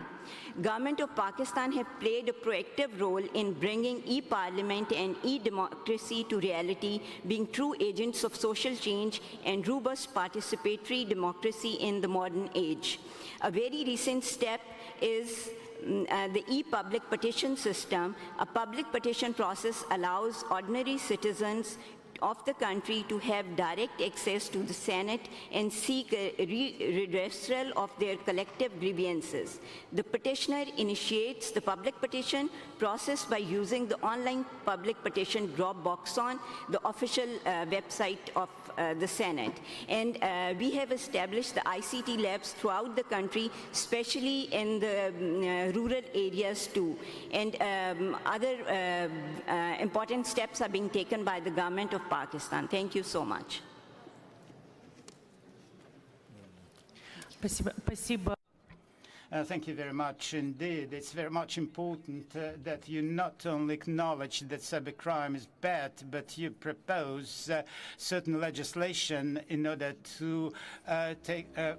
Government of Pakistan have played a proactive role in bringing e-parliament and e-democracy to reality, being true agents of social change and robust participatory democracy in the modern age. A very recent step is the e-public petition system. A public petition process allows ordinary citizens of the country to have direct access to the Senate and seek a redressal of their collective grievances. The petitioner initiates the public petition process by using the online public petition drop box on the official website of the Senate. And we have established the ICT labs throughout the country, especially in the rural areas too. And other important steps are being taken by the government of Pakistan. Thank you so much. Thank you very much indeed. It's very much important that you not only acknowledge that cybercrime is bad, but you propose certain legislation in order to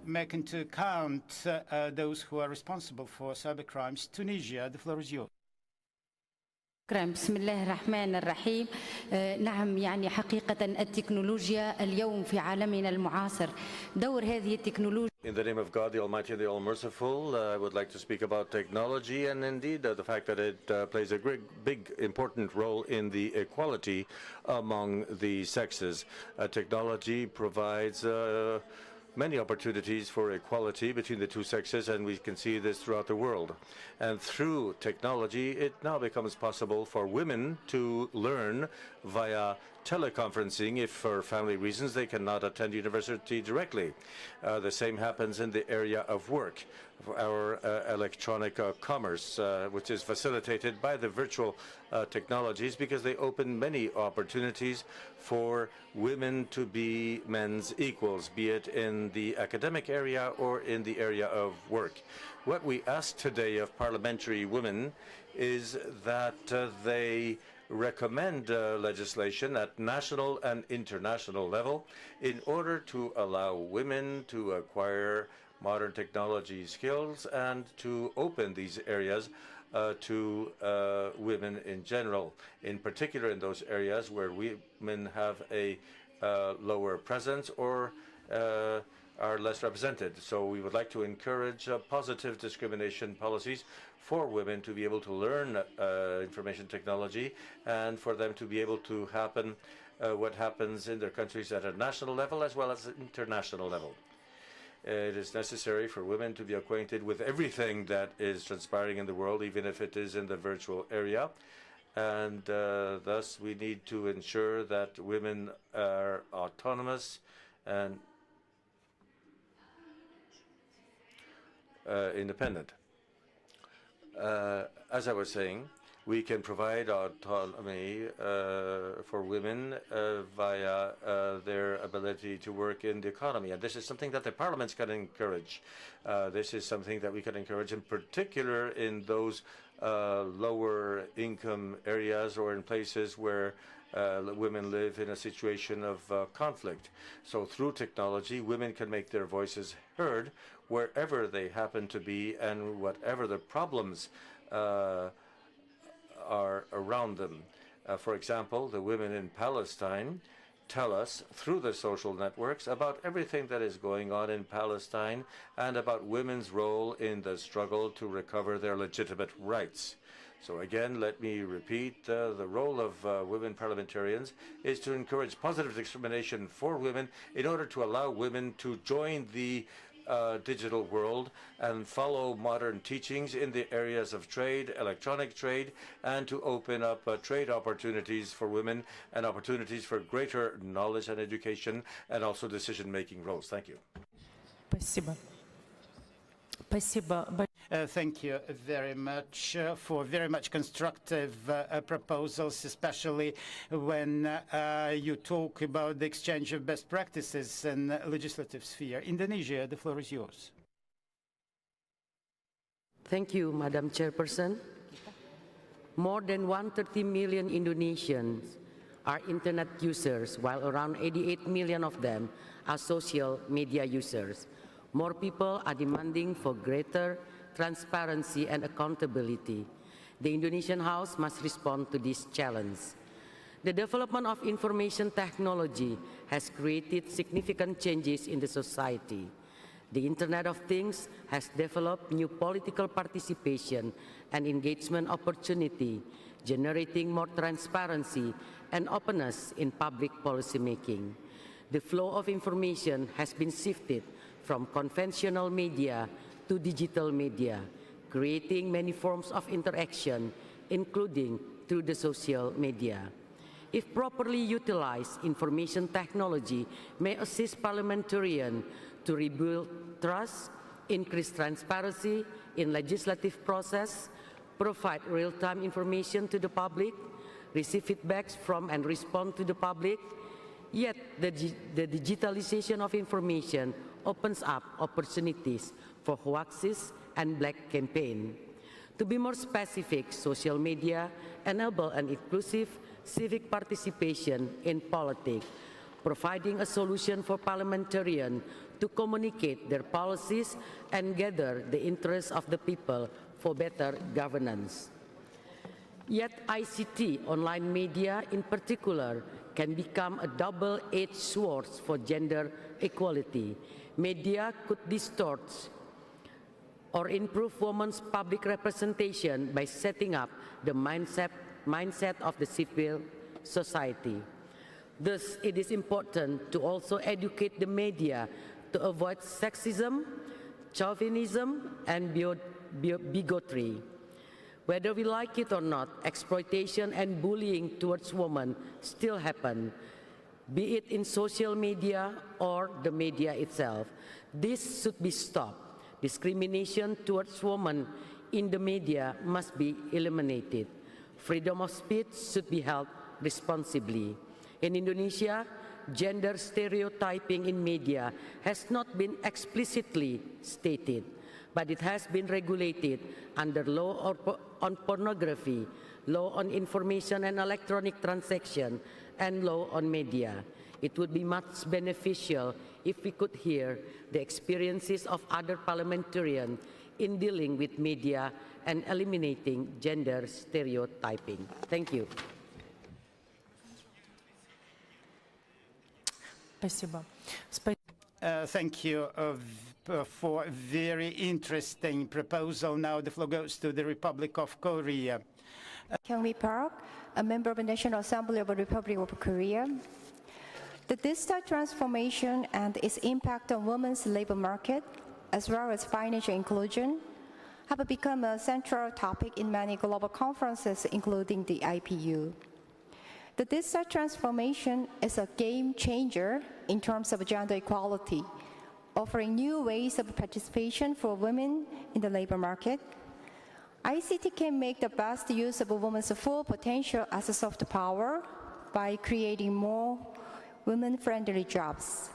make into account those who are responsible for cybercrimes. Tunisia, the floor is yours. بسم الله الرحمن الرحيم. نعم يعني حقيقة التكنولوجيا اليوم في عالمنا المعاصر دور هذه التكنولوجيا. In the name of God, the Almighty, the All-Merciful, I would like to speak about technology and indeed the fact that it plays a big, important role in the equality among the sexes. Technology provides many opportunities for equality between the two sexes, and we can see this throughout the world. And through technology, it now becomes possible for women to learn via teleconferencing if for family reasons they cannot attend university directly. The same happens in the area of work. Our electronic commerce, which is facilitated by the virtual technologies because they open many opportunities for women to be men's equals, be it in the academic area or in the area of work. What we ask today of parliamentary women is that they recommend legislation at national and international level in order to allow women to acquire modern technology skills and to open these areas to women in general, in particular in those areas where women have a lower presence or are less represented. So we would like to encourage positive discrimination policies for women to be able to learn information technology and for them to be able to happen what happens in their countries at a national level as well as international level. It is necessary for women to be acquainted with everything that is transpiring in the world, even if it is in the virtual area. And thus we need to ensure that women are autonomous and independent. As I was saying, we can provide autonomy for women via their ability to work in the economy. And this is something that the parliaments can encourage. This is something that we can encourage in particular in those lower income areas or in places where women live in a situation of conflict. So through technology, women can make their voices heard wherever they happen to be and whatever the problems are around them. For example, the women in Palestine tell us through the social networks about everything that is going on in Palestine and about women's role in the struggle to recover their legitimate rights. So again, let me repeat, the role of women parliamentarians is to encourage positive discrimination for women in order to allow women to join the digital world and follow modern teachings in the areas of trade, electronic trade, and to open up trade opportunities for women and opportunities for greater knowledge and education and also decision-making roles. Thank you. Спасибо. Спасибо. Thank you very much for very much constructive proposals, especially when you talk about the exchange of best practices in the legislative sphere. Indonesia, the floor is yours. Thank you, Madam Chairperson. More than 130 million Indonesians are internet users, while around 88 million of them are social media users. More people are demanding for greater transparency and accountability. The Indonesian House must respond to this challenge. The development of information technology has created significant changes in the society. The Internet of Things has developed new political participation and engagement opportunity, generating more transparency and openness in public policymaking. The flow of information has been shifted from conventional media to digital media, creating many forms of interaction, including through the social media. If properly utilized, information technology may assist parliamentarians to rebuild trust, increase transparency in legislative process, provide real-time information to the public, receive feedbacks from and respond to the public. Yet the digitalization of information opens up opportunities for hoaxes and black campaign. To be more specific, social media enable an inclusive civic participation in politics, providing a solution for parliamentarians to communicate their policies and gather the interests of the people for better governance. Yet ICT, online media in particular, can become a double-edged sword for gender equality. Media could distort or improve women's public representation by setting up the mindset of the civil society. Thus, it is important to also educate the media to avoid sexism, chauvinism, and bigotry. Whether we like it or not, exploitation and bullying towards women still happen, be it in social media or the media itself. This should be stopped. Discrimination towards women in the media must be eliminated. Freedom of speech should be held responsibly. In Indonesia, gender stereotyping in media has not been explicitly stated, but it has been regulated under law on pornography, law on information and electronic transaction, and law on media. It would be much beneficial if we could hear the experiences of other parliamentarians in dealing with media and eliminating gender stereotyping. Thank you. Thank you for a very interesting proposal. Now the floor goes to the Republic of Korea. Kyung-mi Park, a member of the National Assembly of the Republic of Korea. The digital transformation and its impact on women's labor market, as well as financial inclusion, have become a central topic in many global conferences, including the IPU. The digital transformation is a game changer in terms of gender equality, offering new ways of participation for women in the labor market. ICT can make the best use of a woman's full potential as a soft power by creating more women-friendly jobs.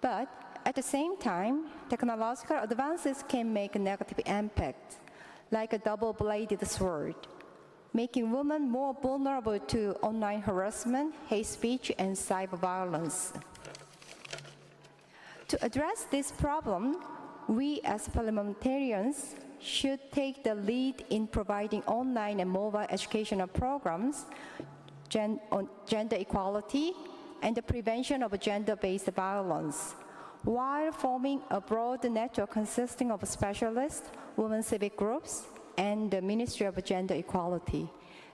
But at the same time, technological advances can make a negative impact, like a double-bladed sword, making women more vulnerable to online harassment, hate speech, and cyber violence. To address this problem, we as parliamentarians should take the lead in providing online and mobile educational programs on gender equality and the prevention of gender-based violence, while forming a broad network consisting of specialists, women civic groups, and the Ministry of Gender Equality.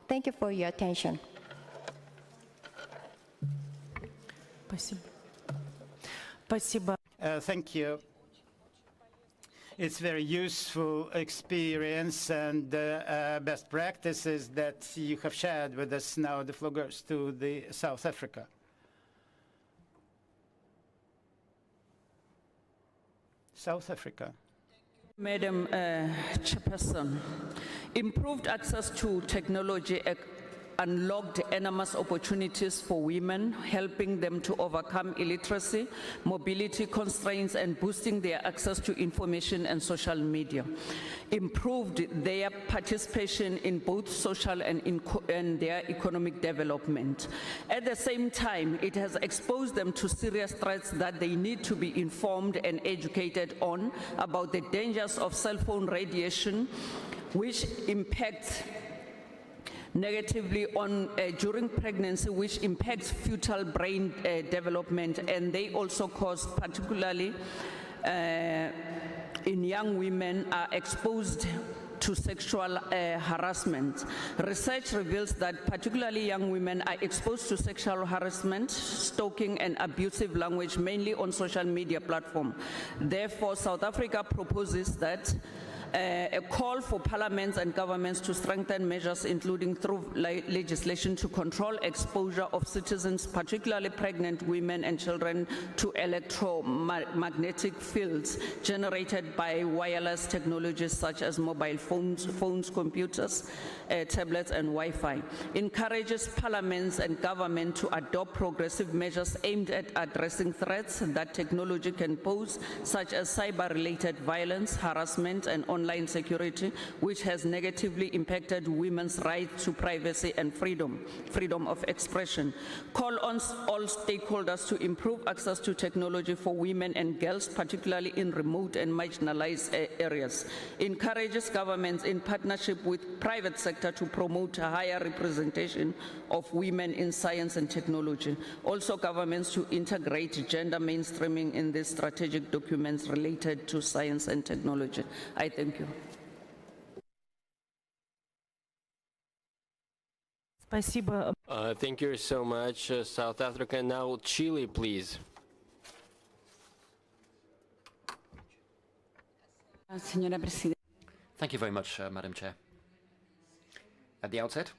Thank you for your attention. Thank you. It's very useful experience and best practices that you have shared with us. Now the floor goes to the South Africa. South Africa. Madam Chairperson, improved access to technology unlocked enormous opportunities for women, helping them to overcome illiteracy, mobility constraints, and boosting their access to information and social media. Improved their participation in both social and their economic development. At the same time, it has exposed them to serious threats that they need to be informed and educated on about the dangers of cell phone radiation, which impacts negatively on during pregnancy, which impacts fetal brain development, and they also cause, particularly in young women, are exposed to sexual harassment. Research reveals that particularly young women are exposed to sexual harassment, stalking, and abusive language, mainly on social media platforms. Therefore, South Africa proposes that a call for parliaments and governments to strengthen measures, including through legislation, to control exposure of citizens, particularly pregnant women and children, to electromagnetic fields generated by wireless technologies such as mobile phones, computers, tablets, and Wi-Fi. Encourages parliaments and government to adopt progressive measures aimed at addressing threats that technology can pose, such as cyber-related violence, harassment, and online security, which has negatively impacted women's right to privacy and freedom of expression. Call on all stakeholders to improve access to technology for women and girls, particularly in remote and marginalized areas. Encourages governments in partnership with private sector to promote a higher representation of women in science and technology. Also, governments to integrate gender mainstreaming in these strategic documents related to science and technology. I thank you. Thank you so much, South Africa. Now, Chile, please. Thank you very much, Madam Chair. At the outset,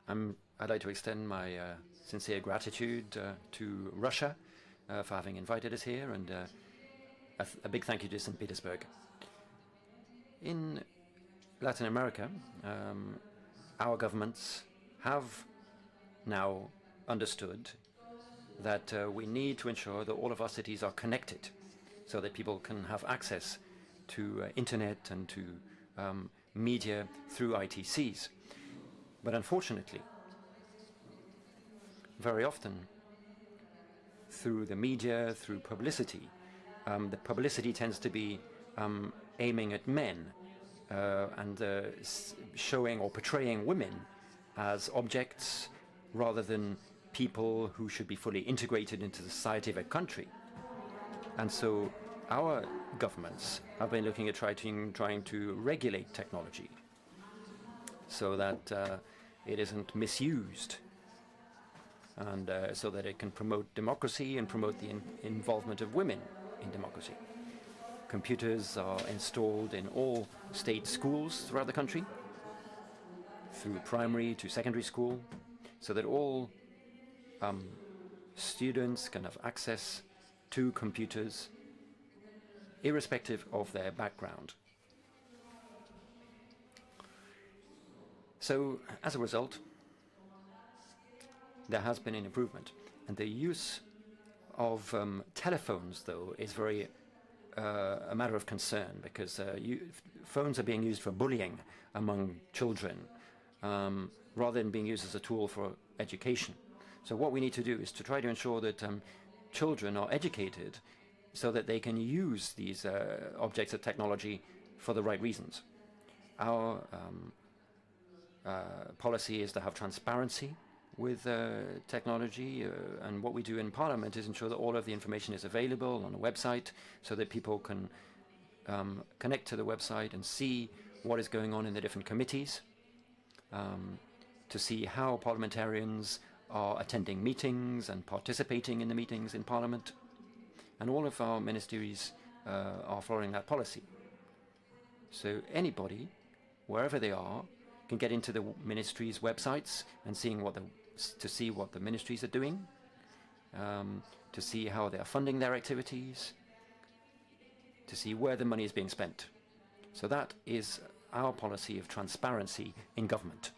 I'd like to extend my sincere gratitude to Russia for having invited us here, and a big thank you to St. Petersburg. In Latin America, our governments have now understood that we need to ensure that all of our cities are connected so that people can have access to internet and to media through ITCs. But unfortunately, very often, through the media, through publicity, the publicity tends to be aiming at men and showing or portraying women as objects rather than people who should be fully integrated into the society of a country. And so our governments have been looking at trying to regulate technology so that it isn't misused, and so that it can promote democracy and promote the involvement of women in democracy. Computers are installed in all state schools throughout the country, through primary to secondary school, so that all students can have access to computers irrespective of their background. So, as a result, there has been an improvement. And the use of telephones, though, is very a matter of concern, because phones are being used for bullying among children rather than being used as a tool for education. So what we need to do is to try to ensure that children are educated so that they can use these objects of technology for the right reasons. Our policy is to have transparency with technology, and what we do in Parliament is ensure that all of the information is available on a website so that people can connect to the website and see what is going on in the different committees, to see how parliamentarians are attending meetings and participating in the meetings in Parliament. And all of our ministries are following that policy. So anybody, wherever they are, can get into the ministries' websites and to see what the ministries are doing, to see how they are funding their activities, to see where the money is being spent. So that is our policy of transparency in government.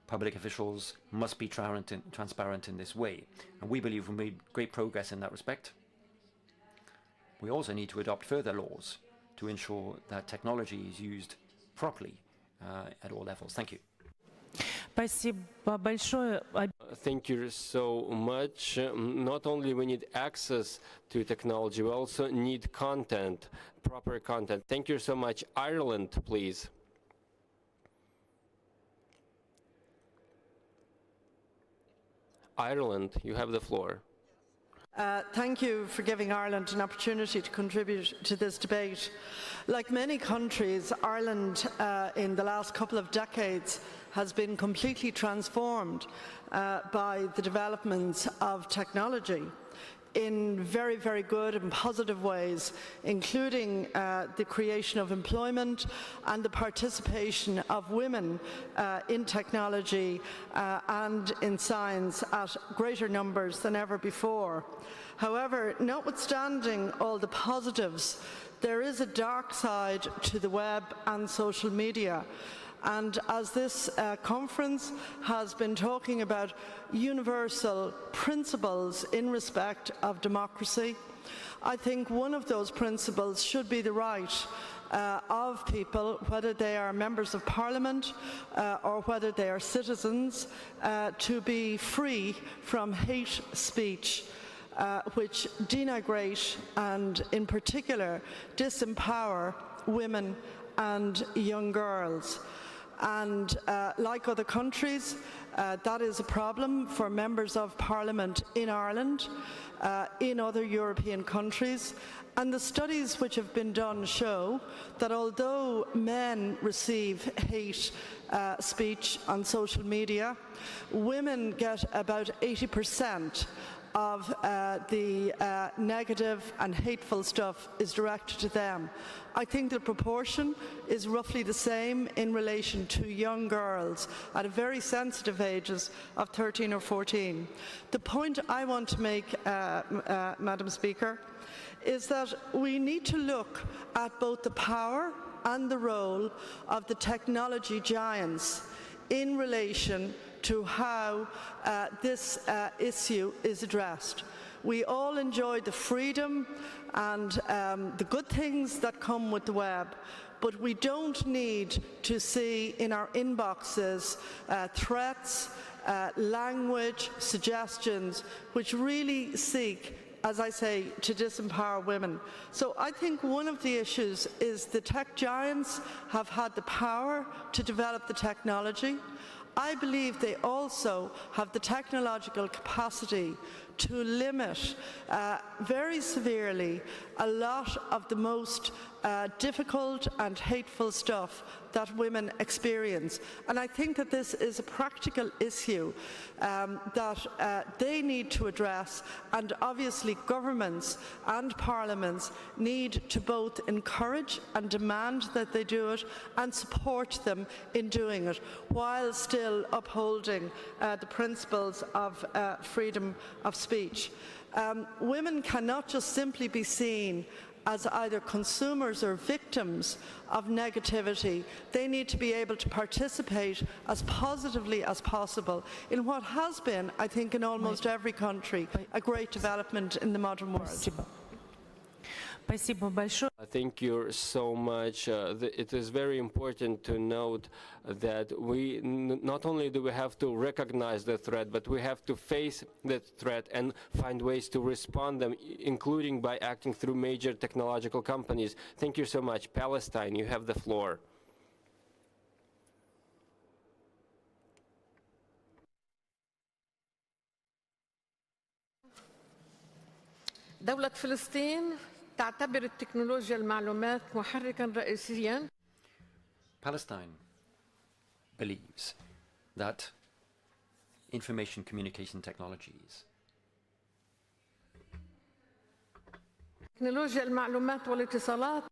Public officials must be transparent in this way, and we believe we made great progress in that respect. We also need to adopt further laws to ensure that technology is used properly at all levels. Thank you. Thank you so much. Not only we need access to technology, we also need content, proper content. Thank you so much. Ireland, please. Ireland, you have the floor. Thank you for giving Ireland an opportunity to contribute to this debate. Like many countries, Ireland in the last couple of decades has been completely transformed by the developments of technology in very, very good and positive ways, including the creation of employment and the participation of women in technology and in science at greater numbers than ever before. However, notwithstanding all the positives, there is a dark side to the web and social media. And as this conference has been talking about universal principles in respect of democracy, I think one of those principles should be the right of people, whether they are members of parliament or whether they are citizens, to be free from hate speech, which denigrate and in particular disempower women and young girls. And like other countries, that is a problem for members of parliament in Ireland, in other European countries. And the studies which have been done show that although men receive hate speech on social media, women get about 80% of the negative and hateful stuff is directed to them. I think the proportion is roughly the same in relation to young girls at a very sensitive ages of 13 or 14. The point I want to make, Madam Speaker, is that we need to look at both the power and the role of the technology giants in relation to how this issue is addressed. We all enjoy the freedom and the good things that come with the web, but we don't need to see in our inboxes threats, language, suggestions which really seek, as I say, to disempower women. So I think one of the issues is the tech giants have had the power to develop the technology. I believe they also have the technological capacity to limit very severely a lot of the most difficult and hateful stuff that women experience. And I think that this is a practical issue that they need to address, and obviously governments and parliaments need to both encourage and demand that they do it and support them in doing it, while still upholding the principles of freedom of speech. Women cannot just simply be seen as either consumers or victims of negativity. They need to be able to participate as positively as possible in what has been, I think, in almost every country, a great development in the modern world. Thank you so much. It is very important to note that we not only do we have to recognize the threat, but we have to face the threat and find ways to respond them, including by acting through major technological companies. Thank you so much. Palestine, you have the floor. دولة فلسطين تعتبر التكنولوجيا المعلومات محركاً رئيسياً. Palestine believes that information communication technologies تكنولوجيا المعلومات والاتصالات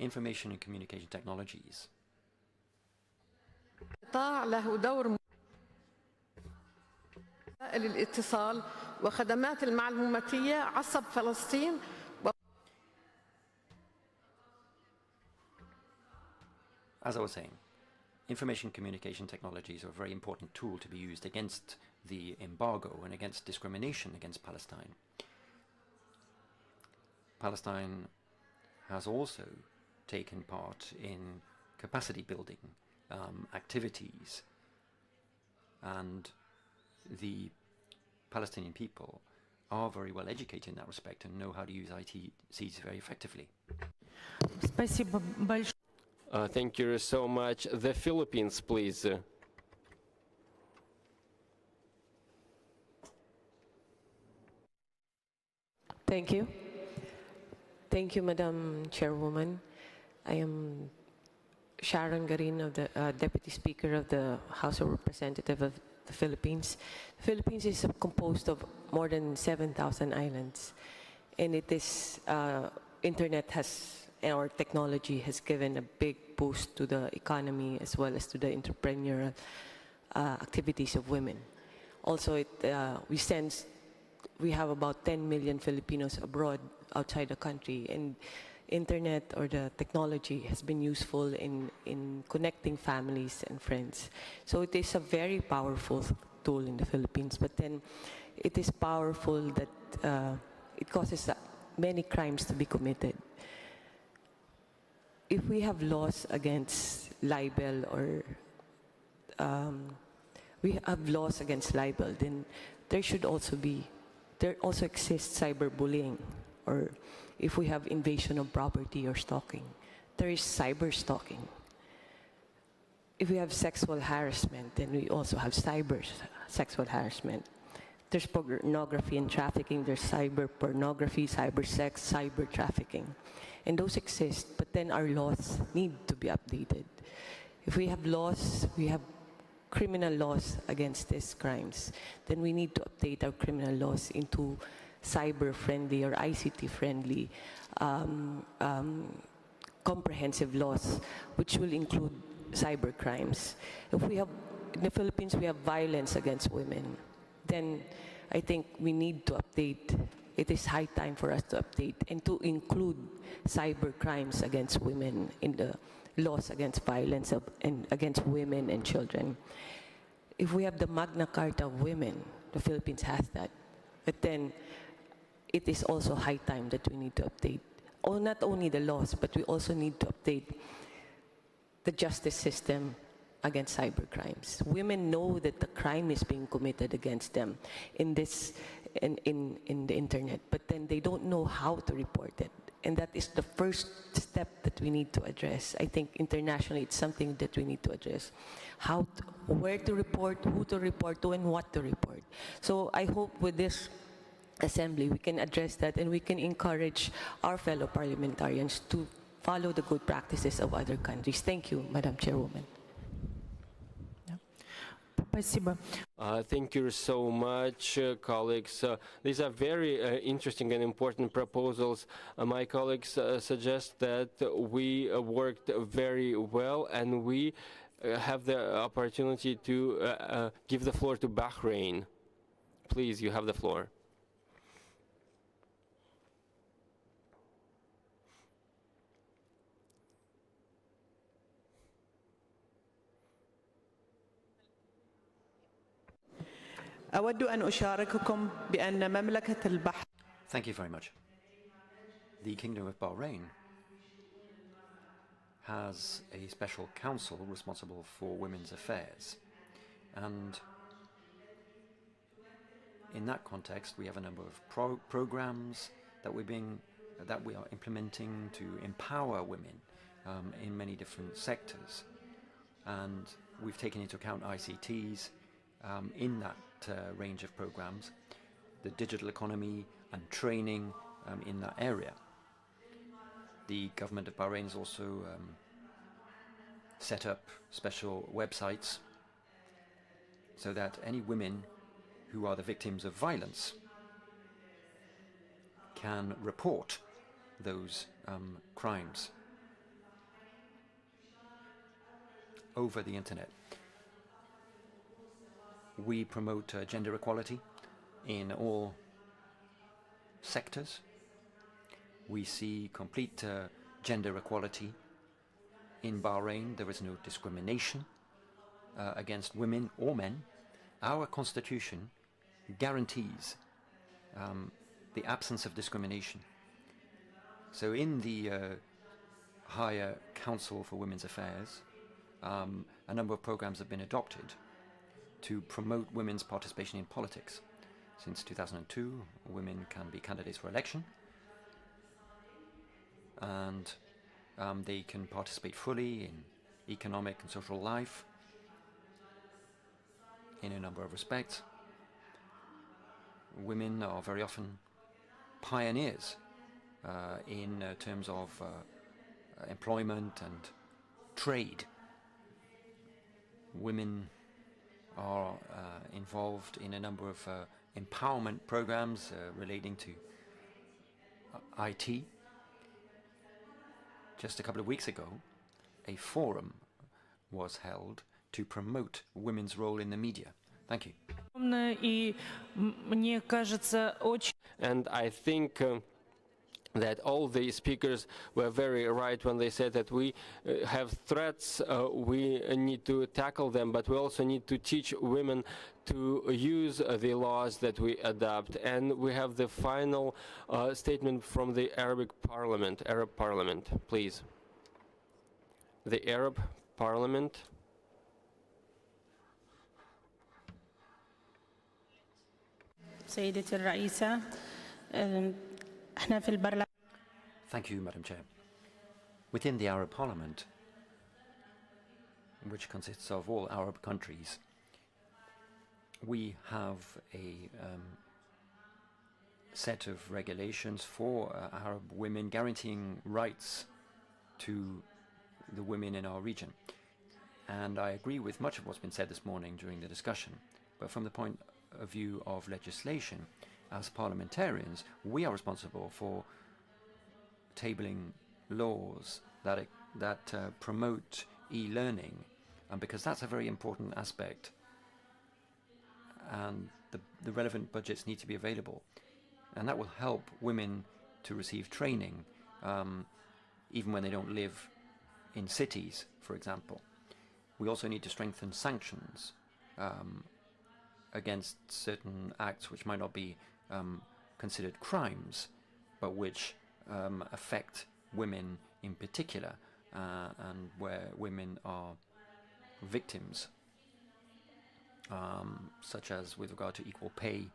information and communication technologies له دور وسائل الاتصال وخدمات المعلوماتية عصب فلسطين. As I was saying, information communication technologies are a very important tool to be used against the embargo and against discrimination against Palestine. Palestine has also taken part in capacity building activities, and the Palestinian people are very well educated in that respect and know how to use ITCs very effectively. Thank you so much. The Philippines, please. Thank you. Thank you, Madam Chairwoman. I am Sharon Garin, of the Deputy Speaker of the House of Representatives of the Philippines. The Philippines is composed of more than 7,000 islands, and it is internet has, our technology has given a big boost to the economy as well as to the entrepreneurial activities of women. Also, we have about 10 million Filipinos abroad outside the country, and internet or the technology has been useful in connecting families and friends. So it is a very powerful tool in the Philippines, but then it is powerful that it causes many crimes to be committed. If we have laws against libel or we have laws against libel, then there also exists cyberbullying, or if we have invasion of property or stalking, there is cyber stalking. If we have sexual harassment, then we also have cyber sexual harassment. There's pornography and trafficking, there's cyber pornography, cyber sex, cyber trafficking. And those exist, but then our laws need to be updated. If we have laws, we have criminal laws against these crimes, then we need to update our criminal laws into cyber-friendly or ICT-friendly comprehensive laws, which will include cyber crimes. If we have, in the Philippines, we have violence against women, then I think we need to update. It is high time for us to update and to include cyber crimes against women in the laws against violence and against women and children. If we have the Magna Carta of women, the Philippines has that, but then it is also high time that we need to update, or not only the laws, but we also need to update the justice system against cyber crimes. Women know that the crime is being committed against them in the internet, but then they don't know how to report it. And that is the first step that we need to address. I think internationally it's something that we need to address. Where to report, who to report to, and what to report. So I hope with this assembly we can address that, and we can encourage our fellow parliamentarians to follow the good practices of other countries. Thank you, Madam Chairwoman. Thank you so much, colleagues. These are very interesting and important proposals. My colleagues suggest that we worked very well, and we have the opportunity to give the floor to Bahrain. Please, you have the floor. أود أن أشارككم بأن مملكة البحرين. Thank you very much. The Kingdom of Bahrain has a special council responsible for women's affairs, and in that context we have a number of programs that we are implementing to empower women in many different sectors, and we've taken into account ICTs in that range of programs, the digital economy and training in that area. The government of Bahrain has also set up special websites so that any women who are the victims of violence can report those crimes over the internet. We promote gender equality in all sectors. We see complete gender equality in Bahrain. There is no discrimination against women or men. Our constitution guarantees the absence of discrimination. So in the Higher Council for Women's Affairs, a number of programs have been adopted to promote women's participation in politics. Since 2002, women can be candidates for election, and they can participate fully in economic and social life in a number of respects. Women are very often pioneers in terms of employment and trade. Women are involved in a number of empowerment programs relating to IT. Just a couple of weeks ago, a forum was held to promote women's role in the media. Thank you. And I think that all the speakers were very right when they said that we have threats, we need to tackle them, but we also need to teach women to use the laws that we adopt. And we have the final statement from the Arab Parliament, please. The Arab Parliament. سيدتي الرئيسة احنا في البرلمان. Thank you, Madam Chair. Within the Arab Parliament, which consists of all Arab countries, we have a set of regulations for Arab women guaranteeing rights to the women in our region. And I agree with much of what's been said this morning during the discussion. But from the point of view of legislation, as parliamentarians, we are responsible for tabling laws that promote e-learning, and because that's a very important aspect, and the relevant budgets need to be available, and that will help women to receive training, even when they don't live in cities, for example. We also need to strengthen sanctions against certain acts which might not be considered crimes, but which affect women in particular, and where women are victims, such as with regard to equal pay.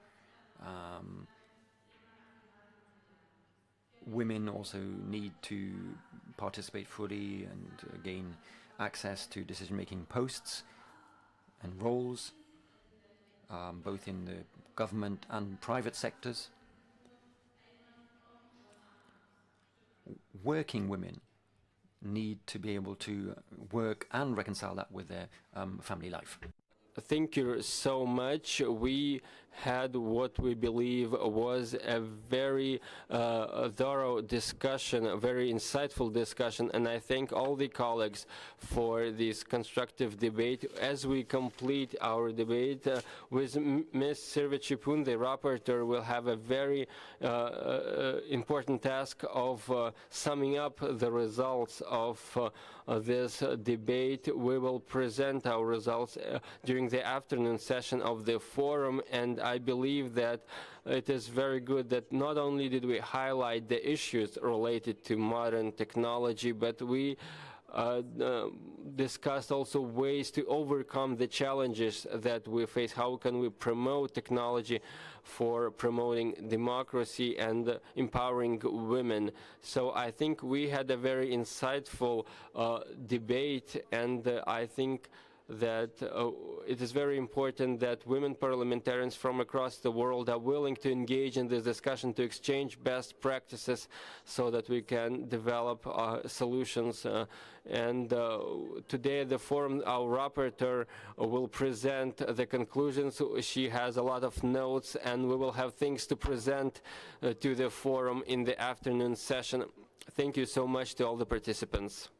Women also need to participate fully and gain access to decision-making posts and roles, both in the government and private sectors. Working women need to be able to work and reconcile that with their family life. Thank you so much. We had what we believe was a very thorough discussion, a very insightful discussion, and I thank all the colleagues for this constructive debate. As we complete our debate with Ms. Servichipun, the rapporteur, will have a very important task of summing up the results of this debate. We will present our results during the afternoon session of the forum, and I believe that it is very good that not only did we highlight the issues related to modern technology, but we discussed also ways to overcome the challenges that we face. How can we promote technology for promoting democracy and empowering women? So I think we had a very insightful debate, and I think that it is very important that women parliamentarians from across the world are willing to engage in this discussion, to exchange best practices so that we can develop solutions. And today at the forum, our rapporteur will present the conclusions. She has a lot of notes, and we will have things to present to the forum in the afternoon session. Thank you so much to all the participants.